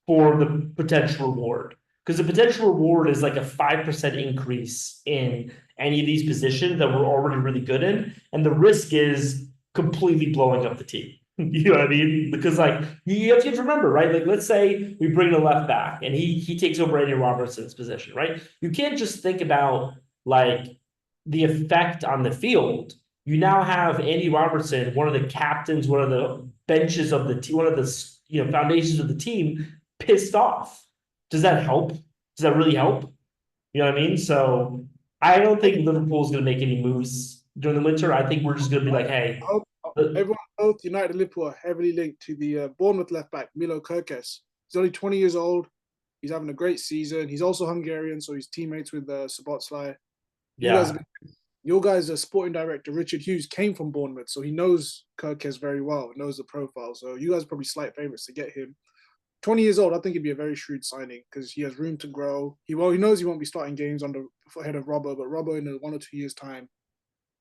for the potential reward. Because the potential reward is like a 5% increase in any of these positions that we're already really good in. And the risk is completely blowing up the team. You know what I mean? Because like you have to remember, right? Like let's say we bring the left back and he takes over Andy Robertson's position, right? You can't just think about like the effect on the field. You now have Andy Robertson, one of the captains, one of the benches of the team, one of the foundations of the team, pissed off. Does that help? Does that really help? You know what I mean? So I don't think Liverpool is going to make any moves during the winter. I think we're just going to be like, hey. Everyone, both United and Liverpool are heavily linked to the Bournemouth left back, Milo Kerkez. He's only 20 years old. He's having a great season. He's also Hungarian, so he's teammates with Szoboszlai. Yeah. Your guys' sporting director, Richard Hughes, came from Bournemouth, so he knows Kerkez very well, knows the profile. So you guys are probably slight favourites to get him. 20 years old, I think it'd be a very shrewd signing because he has room to grow. He knows he won't be starting games ahead of Robbo, but Robbo in 1 or 2 years' time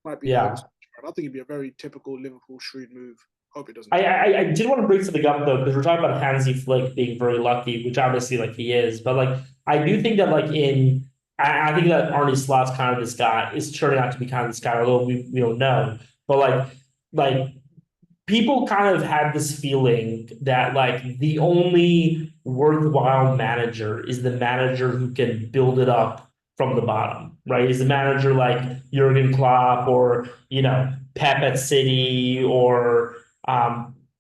might be. Yeah. I think it'd be a very typical Liverpool shrewd move. Hope it doesn't. I did want to bring something up though, because we're talking about Hansi Flick being very lucky, which obviously like he is, but like I do think that like I think that Arne Slot's kind of this guy is turning out to be kind of this guy, although we don't know. But like people kind of had this feeling that like the only worthwhile manager is the manager who can build it up from the bottom, right? Is the manager like Jurgen Klopp or Pep at City or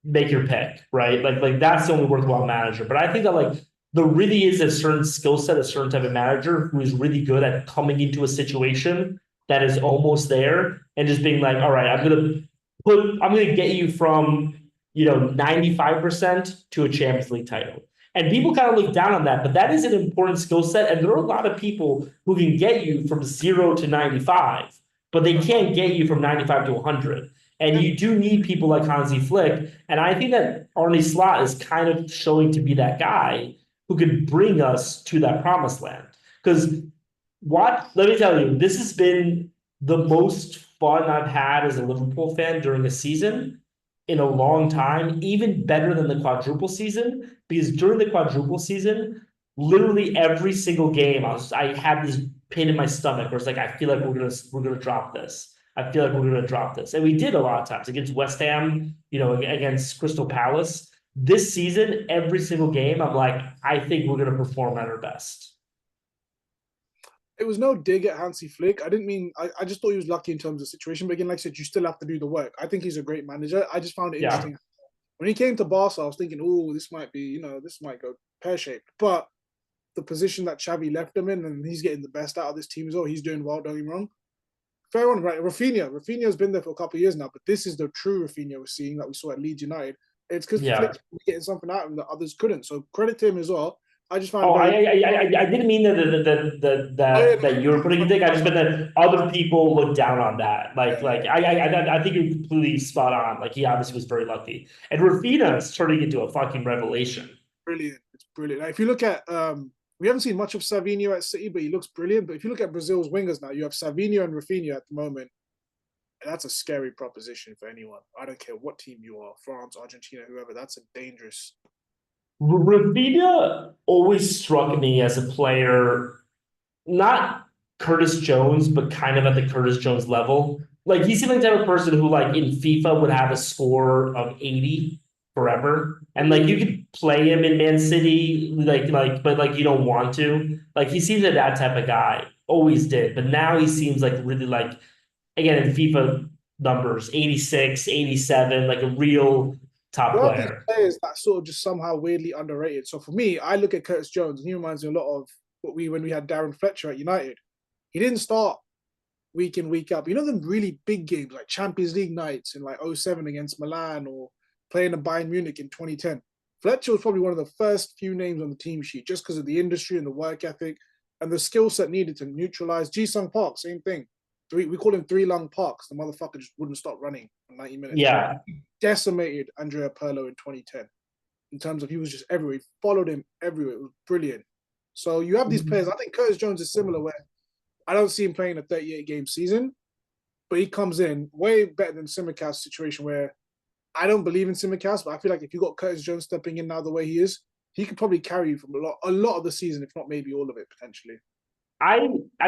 make your pick, right? Like that's the only worthwhile manager. But I think that like there really is a certain skill set, a certain type of manager who is really good at coming into a situation that is almost there and just being like, all right, I'm gonna get you from 95% to a Champions League title. And people kind of look down on that, but that is an important skill set. And there are a lot of people who can get you from 0 to 95, but they can't get you from 95 to 100. And you do need people like Hansi Flick. And I think that Arne Slot is kind of showing to be that guy who could bring us to that promised land. Because let me tell you, this has been the most fun I've had as a Liverpool fan during a season in a long time, even better than the quadruple season. Because during the quadruple season, literally every single game, I had this pin in my stomach where it's like, I feel like we're gonna drop this. I feel like we're gonna drop this. And we did a lot of times against West Ham, against Crystal Palace. This season, every single game, I'm like, I think we're gonna perform at our best. It was no dig at Hansi Flick. I didn't mean. I just thought he was lucky in terms of the situation. But again, like I said, you still have to do the work. I think he's a great manager. I just found it Yeah. interesting. When he came to Barca, I was thinking, oh, this might be, this might go pear-shaped. But the position that Xavi left him in, and he's getting the best out of this team as well. He's doing well, don't get me wrong. Fair on, right? Rafinha's been there for a couple of years now, but this is the true Rafinha we're seeing that we saw at Leeds United. It's because Flick's getting something out of him that others couldn't. So credit to him as well. I just found. Oh, I didn't mean that you were putting a dig. I just meant that other people look down on that. I think you're completely spot on. Like he obviously was very lucky, and Rafinha is turning into a fucking revelation. Brilliant, it's brilliant. Like, if you look at we haven't seen much of Savinho at City, but he looks brilliant. But if you look at Brazil's wingers now, you have Savinho and Rafinha at the moment. And that's a scary proposition for anyone. I don't care what team you are, France, Argentina, whoever. That's a dangerous. Rafinha always struck me as a player, not Curtis Jones, but kind of at the Curtis Jones level. Like he seemed like the type of person who, like in FIFA, would have a score of 80 forever, and like you could play him in Man City, but like you don't want to. Like he seems like that type of guy. Always did, but now he seems like really like again in FIFA numbers 86, 87, like a real top There are these player. players that sort of just somehow weirdly underrated. So for me, I look at Curtis Jones, and he reminds me a lot of when we had Darren Fletcher at United. He didn't start week in, week out. But the really big games like Champions League nights in like '07 against Milan or playing at Bayern Munich in 2010. Fletcher was probably one of the first few names on the team sheet just because of the industry and the work ethic and the skill set needed to neutralize. Ji-Sung Park, same thing. We call him Three Lung Parks. The motherfucker just wouldn't stop running for 90 minutes. Yeah. He decimated Andrea Pirlo in 2010 in terms of he was just everywhere. He followed him everywhere. It was brilliant. So you have these players. I think Curtis Jones is similar where I don't see him playing a 38-game season, but he comes in way better than Simicast's situation where I don't believe in Simicast, but I feel like if you got Curtis Jones stepping in now the way he is, he could probably carry you from a lot of the season, if not maybe all of it potentially. I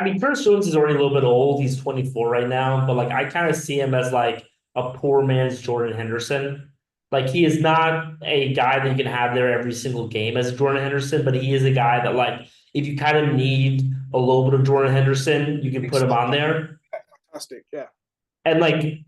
mean, Curtis Jones is already a little bit old. He's 24 right now, but like I kind of see him as like a poor man's Jordan Henderson. Like he is not a guy that you can have there every single game as Jordan Henderson, but he is a guy that like if you kind of need a little bit of Jordan Henderson, you can put him on there. Fantastic, yeah. And like,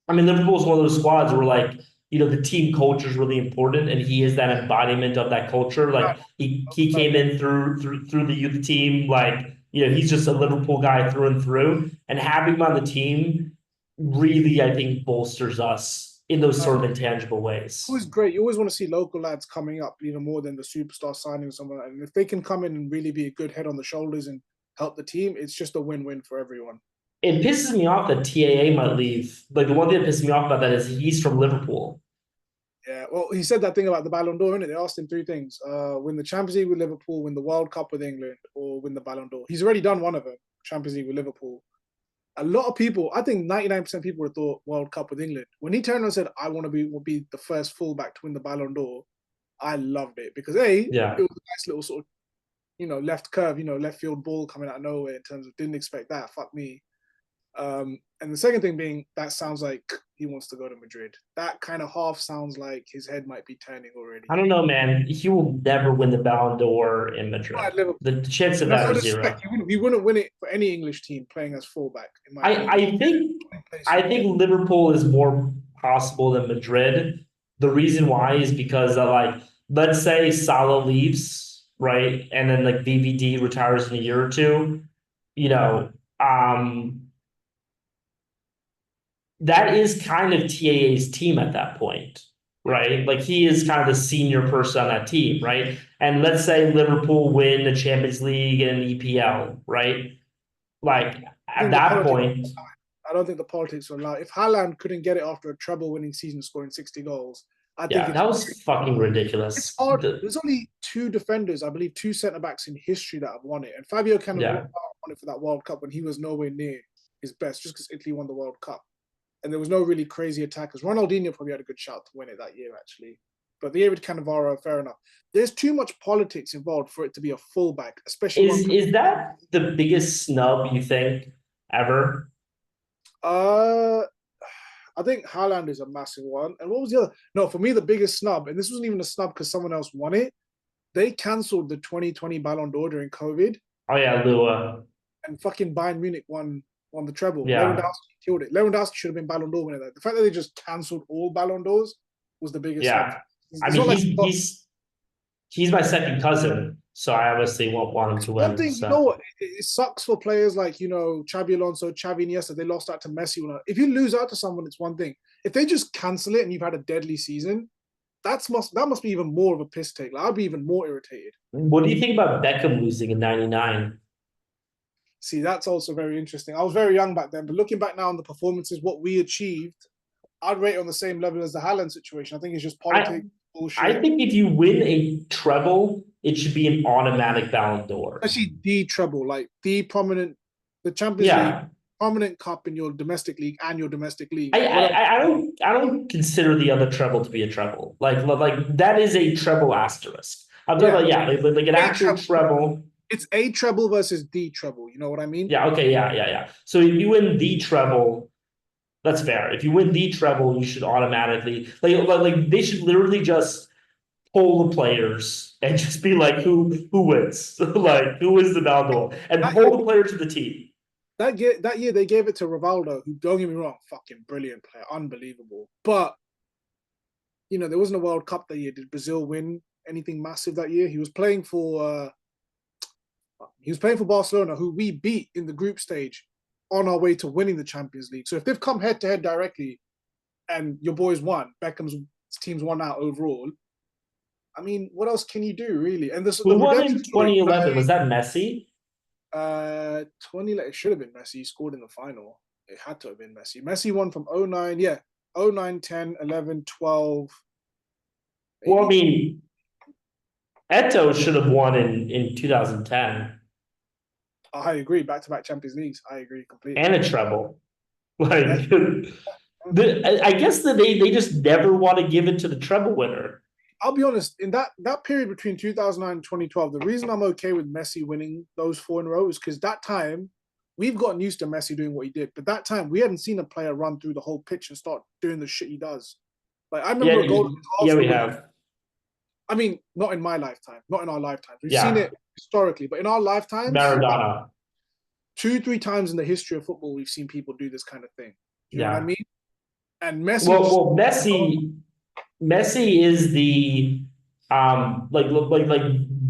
I mean, Liverpool's one of those squads where like, the team culture is really important, and he is that embodiment of that culture. Like he came in through the youth team, like he's just a Liverpool guy through and through. And having him on the team really, I think, bolsters us in those sort of intangible ways. Always great. You always want to see local lads coming up, more than the superstar signing or someone. And if they can come in and really be a good head on the shoulders and help the team, it's just a win-win for everyone. It pisses me off that TAA might leave. Like the one thing that pisses me off about that is he's from Liverpool. Yeah, well, he said that thing about the Ballon d'Or, innit? They asked him three things: win the Champions League with Liverpool, win the World Cup with England, or win the Ballon d'Or. He's already done one of them, Champions League with Liverpool. A lot of people, I think 99% of people would have thought World Cup with England. When he turned and said, "I want to be the first fullback to win the Ballon d'Or," I loved it because it was a nice little sort of left curve, left field ball coming out of nowhere in terms of didn't expect that. Fuck me. And the second thing being, that sounds like he wants to go to Madrid. That kind of half sounds like his head might be turning already. I don't know, man. He will never win the Ballon d'Or in Madrid. The chance of that is zero. He wouldn't win it for any English team playing as fullback. I think Liverpool is more possible than Madrid. The reason why is because like let's say Salah leaves right? And then like VVD retires in a year or two, you know, that is kind of TAA's team at that point, right? Like he is kind of the senior person on that team, right? And let's say Liverpool win the Champions League and EPL, right? Like I at think the that politics. point, I don't think the politics will allow. If Haaland couldn't get it after a treble-winning season, scoring 60 goals, I think yeah, it's that was fucking it's ridiculous. hard. There's only two defenders, I believe, two centre backs in history that have won it, and Fabio Cannavaro Yeah, won it for that World Cup when he was nowhere near his best, just because Italy won the World Cup, and there was no really crazy attackers. Ronaldinho probably had a good shot to win it that year, actually, but the year with Cannavaro, fair enough. There's too much politics involved for it to be a fullback, especially one. is that the biggest snub you think ever? Uh, I think Haaland is a massive one. And what was the other? No, for me, the biggest snub, and this wasn't even a snub because someone else won it. They cancelled the 2020 Ballon d'Or during COVID, Oh yeah, Lua. and fucking Bayern Munich won the treble. Yeah, Lewandowski killed it. Lewandowski should have been Ballon d'Or winner. The fact that they just cancelled all Ballon d'Ors was the biggest snub. yeah. I It's mean, not like he's my second cousin, so I obviously won't want him to one win. thing. You know So what? It sucks for players like Xabi Alonso, Xavi Iniesta. They lost out to Messi. If you lose out to someone, it's one thing. If they just cancel it and you've had a deadly season, that must be even more of a piss take. Like, I'd be even more irritated. what do you think about Beckham losing in '99? See, that's also very interesting. I was very young back then, but looking back now on the performances, what we achieved, I'd rate it on the same level as the Haaland situation. I think it's just I politics, I bullshit. think if you win a treble, it should be an automatic Ballon d'Or. Especially the treble, like the Champions League, Yeah, prominent cup in your domestic league and your domestic league. I, Like, what else? I I don't consider the other treble to be a treble. Like that is a treble asterisk. I'm talking Yeah, about like an a actual treble. treble. It's a treble versus the treble. You know what I mean? Yeah, okay, yeah. So if you win the treble, that's fair. If you win the treble, you should automatically like they should literally just poll the players and just be like who wins, like who wins the Ballon d'Or, and That year, poll the players to the team. that year they gave it to Rivaldo, who, don't get me wrong, fucking brilliant player, unbelievable. But there wasn't a World Cup that year. Did Brazil win anything massive that year? He was playing for Barcelona, who we beat in the group stage on our way to winning the Champions League. So if they've come head to head directly and your boys won, Beckham's team's won out overall, I mean, what else can you do, really? And Who the won redemption in story, 2011? Was that Messi? 20, it should have been Messi. He scored in the final. It had to have been Messi. Messi won from 09, yeah, 09, 10, 11, 12. Well, I Maybe. mean, Eto should have won in 2010 I agree. Back to back Champions Leagues. I agree completely. and a treble. Yeah. Like I guess that they just never want to give it to the treble winner. I'll be honest, in that period between 2009 and 2012, the reason I'm okay with Messi winning those four in a row is because that time we've gotten used to Messi doing what he did. But that time we hadn't seen a player run through the whole pitch and start doing the shit he does. Like, I remember a goal against Yeah, Arsenal. we have. I mean, not in my lifetime, not in our lifetimes. We've seen Yeah, it historically, but in our lifetimes, Maradona. 2, 3 times in the history of football, we've seen people do this kind of thing. You know what I Yeah. mean? And Messi Well, Messi is the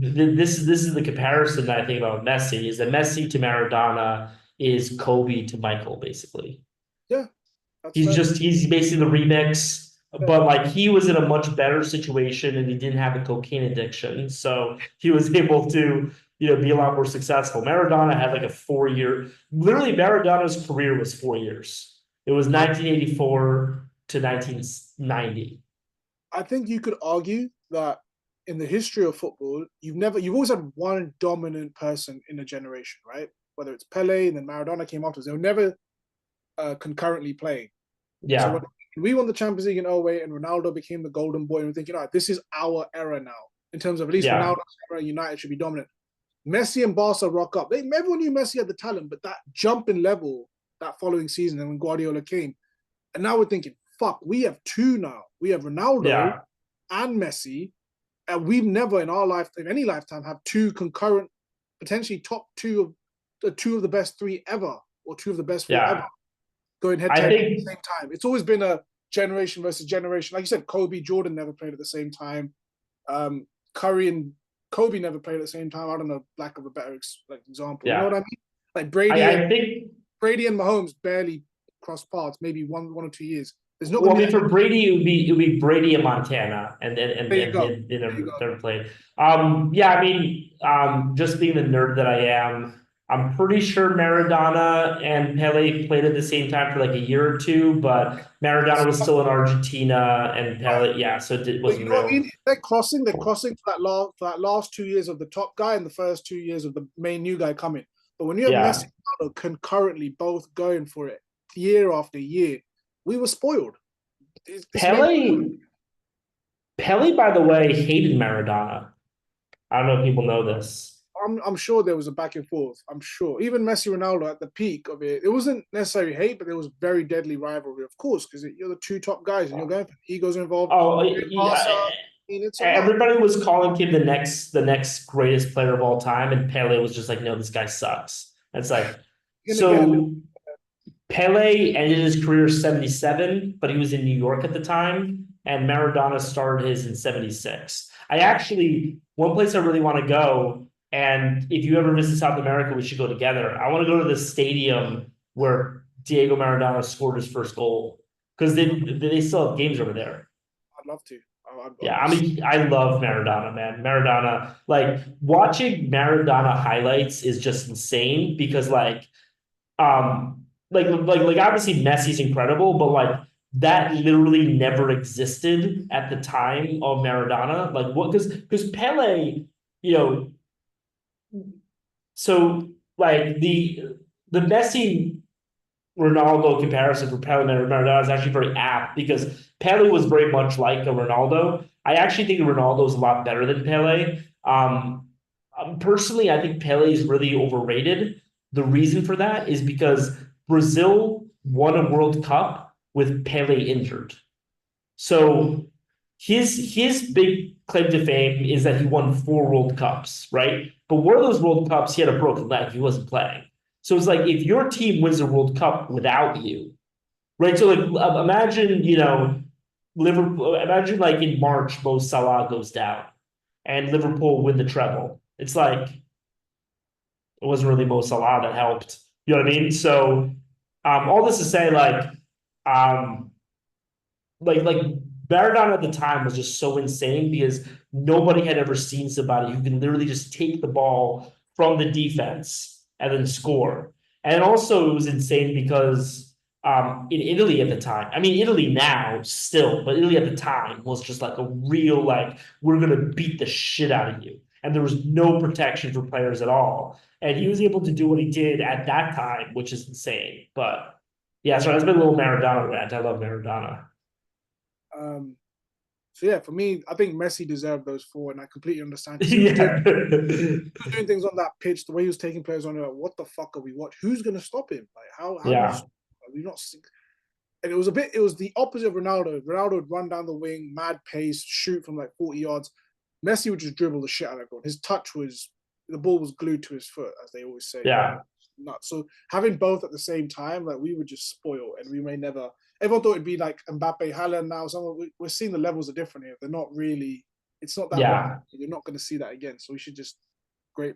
this is the comparison that I think about Messi is that Messi to Maradona is Kobe to Michael, basically. yeah, that's fair. He's basically the remix, but like he was in a much better situation and he didn't have a cocaine addiction, so he was able to be a lot more successful. Maradona had like a 4 year, literally Maradona's career was 4 years. It was 1984 to 1990. I think you could argue that in the history of football, you've always had one dominant person in a generation, right? Whether it's Pele and then Maradona came afterwards, they were never concurrently playing. So Yeah, when we won the Champions League in 08 and Ronaldo became the golden boy, and we're thinking, all right, this is our era now. In terms of at least yeah, Ronaldo's era, United should be dominant. Messi and Barca rock up. Everyone knew Messi had the talent, but that jump in level that following season, and when Guardiola came, and now we're thinking, fuck, we have two now. We have Ronaldo yeah, and Messi, and we've never in our lifetime, any lifetime, have two concurrent, potentially top two of the best three ever, or two of the best four ever, yeah. going head to I head at the think same time. It's always been a generation versus generation. Like you said, Kobe, Jordan never played at the same time. Curry and Kobe never played at the same time. I don't know, lack of a better example. You know what Yeah. I mean? Like I think Brady and Mahomes barely crossed paths, maybe one or 2 years. There's not going well, to I be mean, that. for Brady, it would be Brady and Montana, There you go. they There you go. never played. Yeah, I mean, just being the nerd that I am, I'm pretty sure Maradona and Pele played at the same time for like a year or two, but Maradona was still in Argentina, and Pele, yeah, so it But you wasn't know what I real. mean? They're crossing for that last 2 years of the top guy and the first 2 years of the main new guy coming. But when you have Messi Yeah, and Ronaldo concurrently both going for it year after year, we were spoiled. It's meant. Pele, Pele, by the way, hated Maradona. I don't know if people know this. I'm sure there was a back and forth. I'm sure. Even Messi Ronaldo at the peak of it, it wasn't necessarily hate, but there was very deadly rivalry, of course, because you're the two top guys and you're going for egos involved. Oh, Barca, yeah, I mean, it's a lot. everybody was calling him the next greatest player of all time, and Pele was just like, no, this guy sucks. It's like You're gonna get a bit. so Pele ended his career 77, but he was in New York at the time, and Maradona started his in 76. I actually one place I really want to go, and if you ever visit South America, we should go together. I want to go to the stadium where Diego Maradona scored his first goal because they still have games over there. I'd love to. Yeah, I mean, I love Maradona, man. Maradona, like watching Maradona highlights is just insane because obviously Messi's incredible, but like that literally never existed at the time of Maradona. Like what because Pele, you know, so like the Messi Ronaldo comparison for Pele and Maradona is actually very apt because Pele was very much like a Ronaldo. I actually think Ronaldo is a lot better than Pele. Personally, I think Pele is really overrated. The reason for that is because Brazil won a World Cup with Pele injured. So his big claim to fame is that he won 4 World Cups, right? But one of those World Cups, he had a broken leg. He wasn't playing. So it's like if your team wins a World Cup without you, right? So like imagine, Liverpool. Imagine like in March, Mo Salah goes down, and Liverpool win the treble. It's like it wasn't really Mo Salah that helped. You know what I mean? So all this to say, um, like Maradona at the time was just so insane because nobody had ever seen somebody who can literally just take the ball from the defense and then score. And also it was insane because in Italy at the time, I mean Italy now still, but Italy at the time was just like a real like we're gonna beat the shit out of you. And there was no protection for players at all. And he was able to do what he did at that time, which is insane. But yeah, so that's been a little Maradona rant. I love Maradona. Um, so yeah, for me, I think Messi deserved those four, and I completely understand because Yeah. he was doing things on that pitch, the way he was taking players on. Like, what the fuck are we watching? Who's gonna stop him? Like, how do you? Yeah. Are we not? And it was the opposite of Ronaldo. Ronaldo would run down the wing, mad pace, shoot from like 40 yards. Messi would just dribble the shit out of everyone. His touch was the ball was glued to his foot, as they always say. Yeah. Nuts. So having both at the same time, like we would just spoil, and we may never. Everyone thought it'd be like Mbappe, Haaland. Now, we're seeing the levels are different here. They're not really. It's not that level. Yeah. You're not going to see that again. So we should just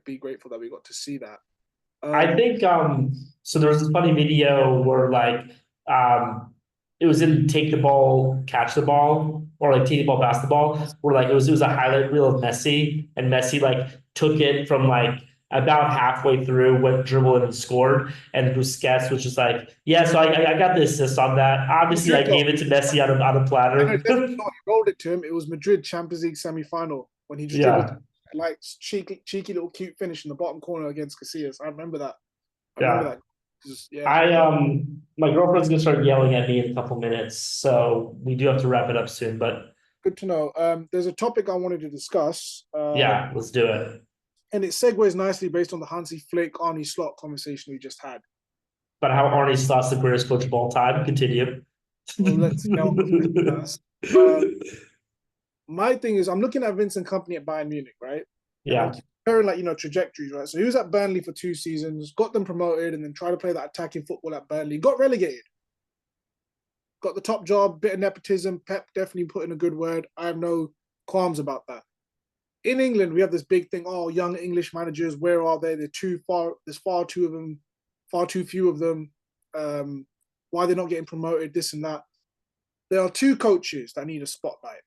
be grateful that we got to see that. I think so there was this funny video where um it was in take the ball, catch the ball, or like take the ball, pass the ball, where like it was a highlight reel of Messi, and Messi like took it from like about halfway through, went dribbled and scored, and Busquets was just like, yeah, so I got the assist on that. Obviously, I Madrid, gave it to Messi on a I know platter. definitely not. He rolled it to him. It was Madrid Champions League semi-final when he just dribbled Yeah, like cheeky little cute finish in the bottom corner against Casillas. I remember that. I remember yeah. that. Just, yeah, I my girlfriend's gonna start yelling at me in a couple minutes, so we do have to wrap it up soon. But good to know. There's a topic I wanted to discuss, yeah, let's do it. and it segues nicely based on the Hansi Flick, Arnie Slot conversation we just had. But how Arnie Slot's the greatest coach of all time. Continue. Well, let's get on with it first. My thing is, I'm looking at Vincent Company at Bayern Munich, right? And I'm Yeah, comparing trajectories, right? So he was at Burnley for 2 seasons, got them promoted, and then tried to play that attacking football at Burnley, got relegated. Got the top job, bit of nepotism. Pep definitely put in a good word. I have no qualms about that. in England, we have this big thing. Oh, young English managers, where are they? They're too far. There's far too of them, far too few of them. Why they're not getting promoted? This and that. There are two coaches that need a spotlight.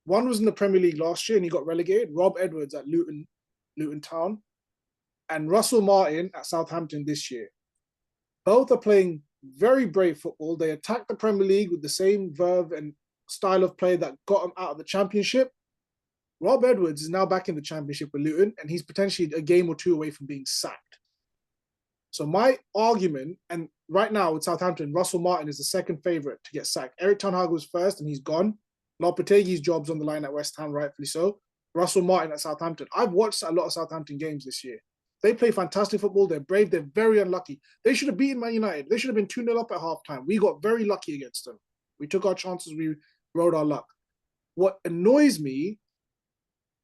One was in the Premier League last year and he got relegated. Rob Edwards at Luton Town, and Russell Martin at Southampton this year. Both are playing very brave football. They attack the Premier League with the same verve and style of play that got them out of the Championship. Rob Edwards is now back in the Championship with Luton, and he's potentially a game or two away from being sacked. So my argument, and right now with Southampton, Russell Martin is the second favourite to get sacked. Eric Ten Hag was first, and he's gone. Lopetegui's job's on the line at West Ham, rightfully so. Russell Martin at Southampton. I've watched a lot of Southampton games this year. They play fantastic football. They're brave. They're very unlucky. They should have beaten Man United. They should have been 2-0 up at halftime. We got very lucky against them. We took our chances. We rode our luck. What annoys me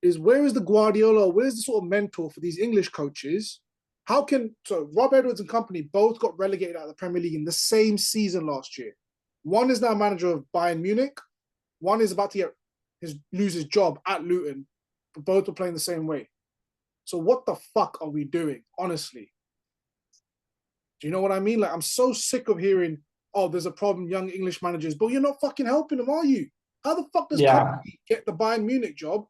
is where is the Guardiola? Where's the sort of mentor for these English coaches? So Rob Edwards and company both got relegated out of the Premier League in the same season last year. One is now manager of Bayern Munich. One is about to lose his job at Luton. But both are playing the same way. So what the fuck are we doing, honestly? Do you know what I mean? Like, I'm so sick of hearing, oh, there's a problem, young English managers, but you're not fucking helping them, are you? How the fuck does company get the Bayern Munich job?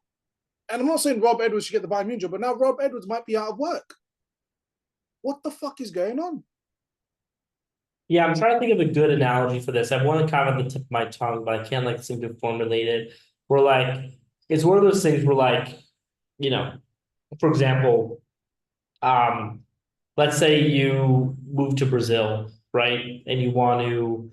And I'm not saying Rob Edwards should get the Bayern Munich job, but now Rob Edwards might be out of work. What the fuck is going on? Yeah, I'm trying to think of a good analogy for this. I have one kind of at the tip of my tongue, but I can't like seem to formulate it. Where like it's one of those things where like, you know, for example, let's say you move to Brazil, right? And you want to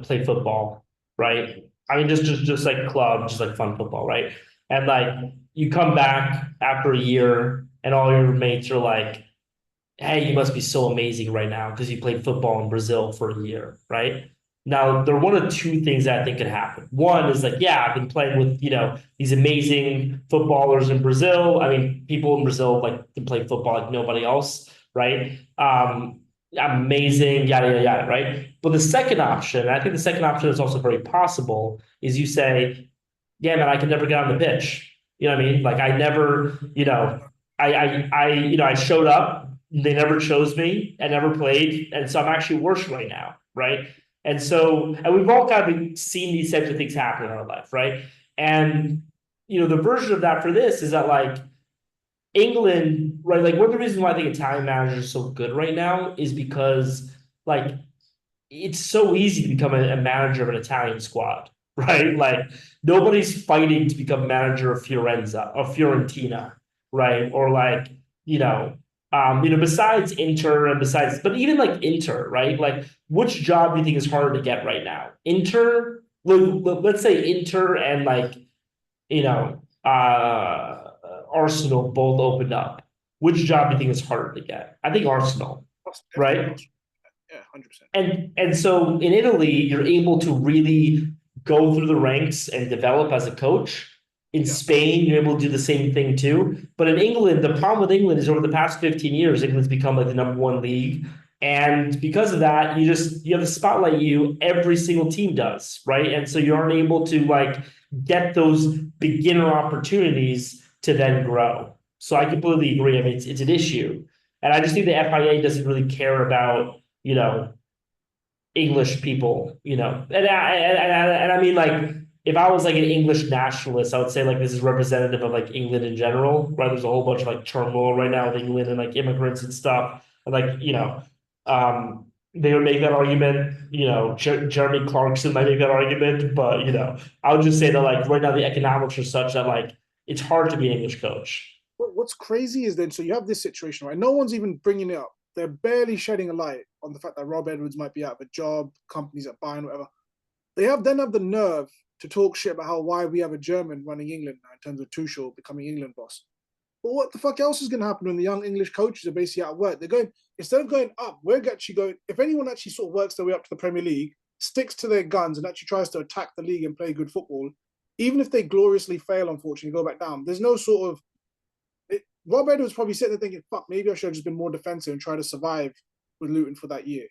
play football, right? I mean, just like club, just like fun football, right? And like you come back after a year and all your mates are like, hey, you must be so amazing right now because you played football in Brazil for a year, right? Now, there are one of two things that I think could happen. One is like, yeah, I've been playing with, these amazing footballers in Brazil. I mean, people in Brazil like can play football like nobody else, right? Amazing, yada, yada, yada, right? But the second option, I think the second option is also very possible, is you say, yeah, man, I can never get on the pitch. You know what I mean? Like I never, I showed up, they never chose me, I never played, and so I'm actually worse right now, right? And we've all kind of seen these types of things happen in our life, right? And the version of that for this is that like England, right? Like one of the reasons why I think Italian managers are so good right now is because like it's so easy to become a manager of an Italian squad, right? Like nobody's fighting to become manager of Fiorentina, right? Or like, besides Inter and but even like Inter, right? Like which job do you think is harder to get right now? Let's say Inter and like, Arsenal both opened up. Which job do you think is harder to get? I think Arsenal, right? Yeah, 100%. And so in Italy, you're able to really go through the ranks and develop as a coach. In Spain, you're able to do the same thing too. But in England, the problem with England is over the past 15 years, England's become like the #1 league. And because of that, you have the spotlight every single team does, right? And so you aren't able to like get those beginner opportunities to then grow. So I completely agree. I mean, it's an issue. And I just think the FIA doesn't really care about English people, and I mean, like, if I was like an English nationalist, I would say like this is representative of like England in general, right? There's a whole bunch of like turmoil right now with England and like immigrants and stuff. And like, they would make that argument, Jeremy Clarkson might make that argument, but I would just say that like right now the economics are such that like it's hard to be an English coach. What's crazy is then, so you have this situation, right? No one's even bringing it up. They're barely shedding a light on the fact that Rob Edwards might be out of a job, companies are buying, whatever. They have the nerve to talk shit about why we have a German running England now in terms of Tuchel becoming England boss. But what the fuck else is going to happen when the young English coaches are basically out of work? They're going, instead of going up, we're actually going, if anyone actually sort of works their way up to the Premier League, sticks to their guns and actually tries to attack the league and play good football, even if they gloriously fail, unfortunately, go back down, there's no sort of, Rob Edwards probably sitting there thinking, fuck, maybe I should have just been more defensive and try to survive with Luton for that year.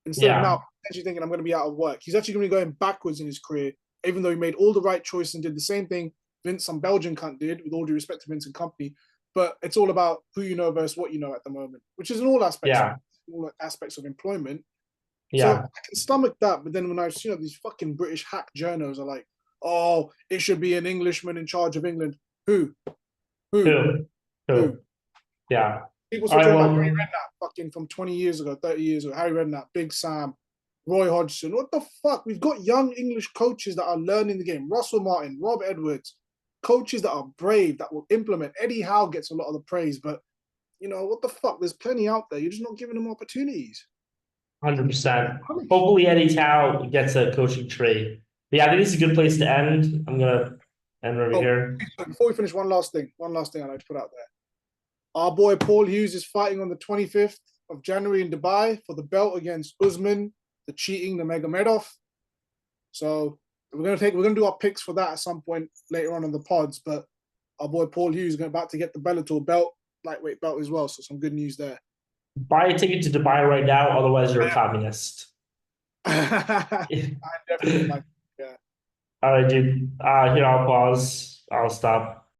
Instead of now actually thinking I'm going to be out of work. He's actually going to be going backwards in his career, even though he made all the right choices and did the same thing some Belgian cunt did, with all due respect to Vince and company. But it's all about who you know versus what you know at the moment, which is in all aspects, all aspects of employment. So I can stomach that, but then when I've seen these fucking British hack journos are like, oh, it should be an Englishman in charge of England. Who? Yeah. People still talking about Harry Redknapp, fucking from 20 years ago, 30 years ago. Harry Redknapp, Big Sam, Roy Hodgson. What the fuck? We've got young English coaches that are learning the game. Russell Martin, Rob Edwards, coaches that are brave, that will implement. Eddie Howe gets a lot of the praise, but you know, what the fuck? There's plenty out there. You're just not giving them opportunities. 100%. Hopefully Eddie Howe gets a coaching tree. But yeah, I think this is a good place to end. I'm gonna end over here. Before we finish, one last thing I'd like to put out there. Our boy Paul Hughes is fighting on the 25th of January in Dubai for the belt against Usman, the Nurmagomedov. So we're gonna do our picks for that at some point later on in the pods. But our boy Paul Hughes is about to get the Bellator belt, lightweight belt as well. So some good news there. Buy a ticket to Dubai right now, otherwise you're a communist. I definitely like, yeah. All right, dude. Here, I'll pause. I'll stop.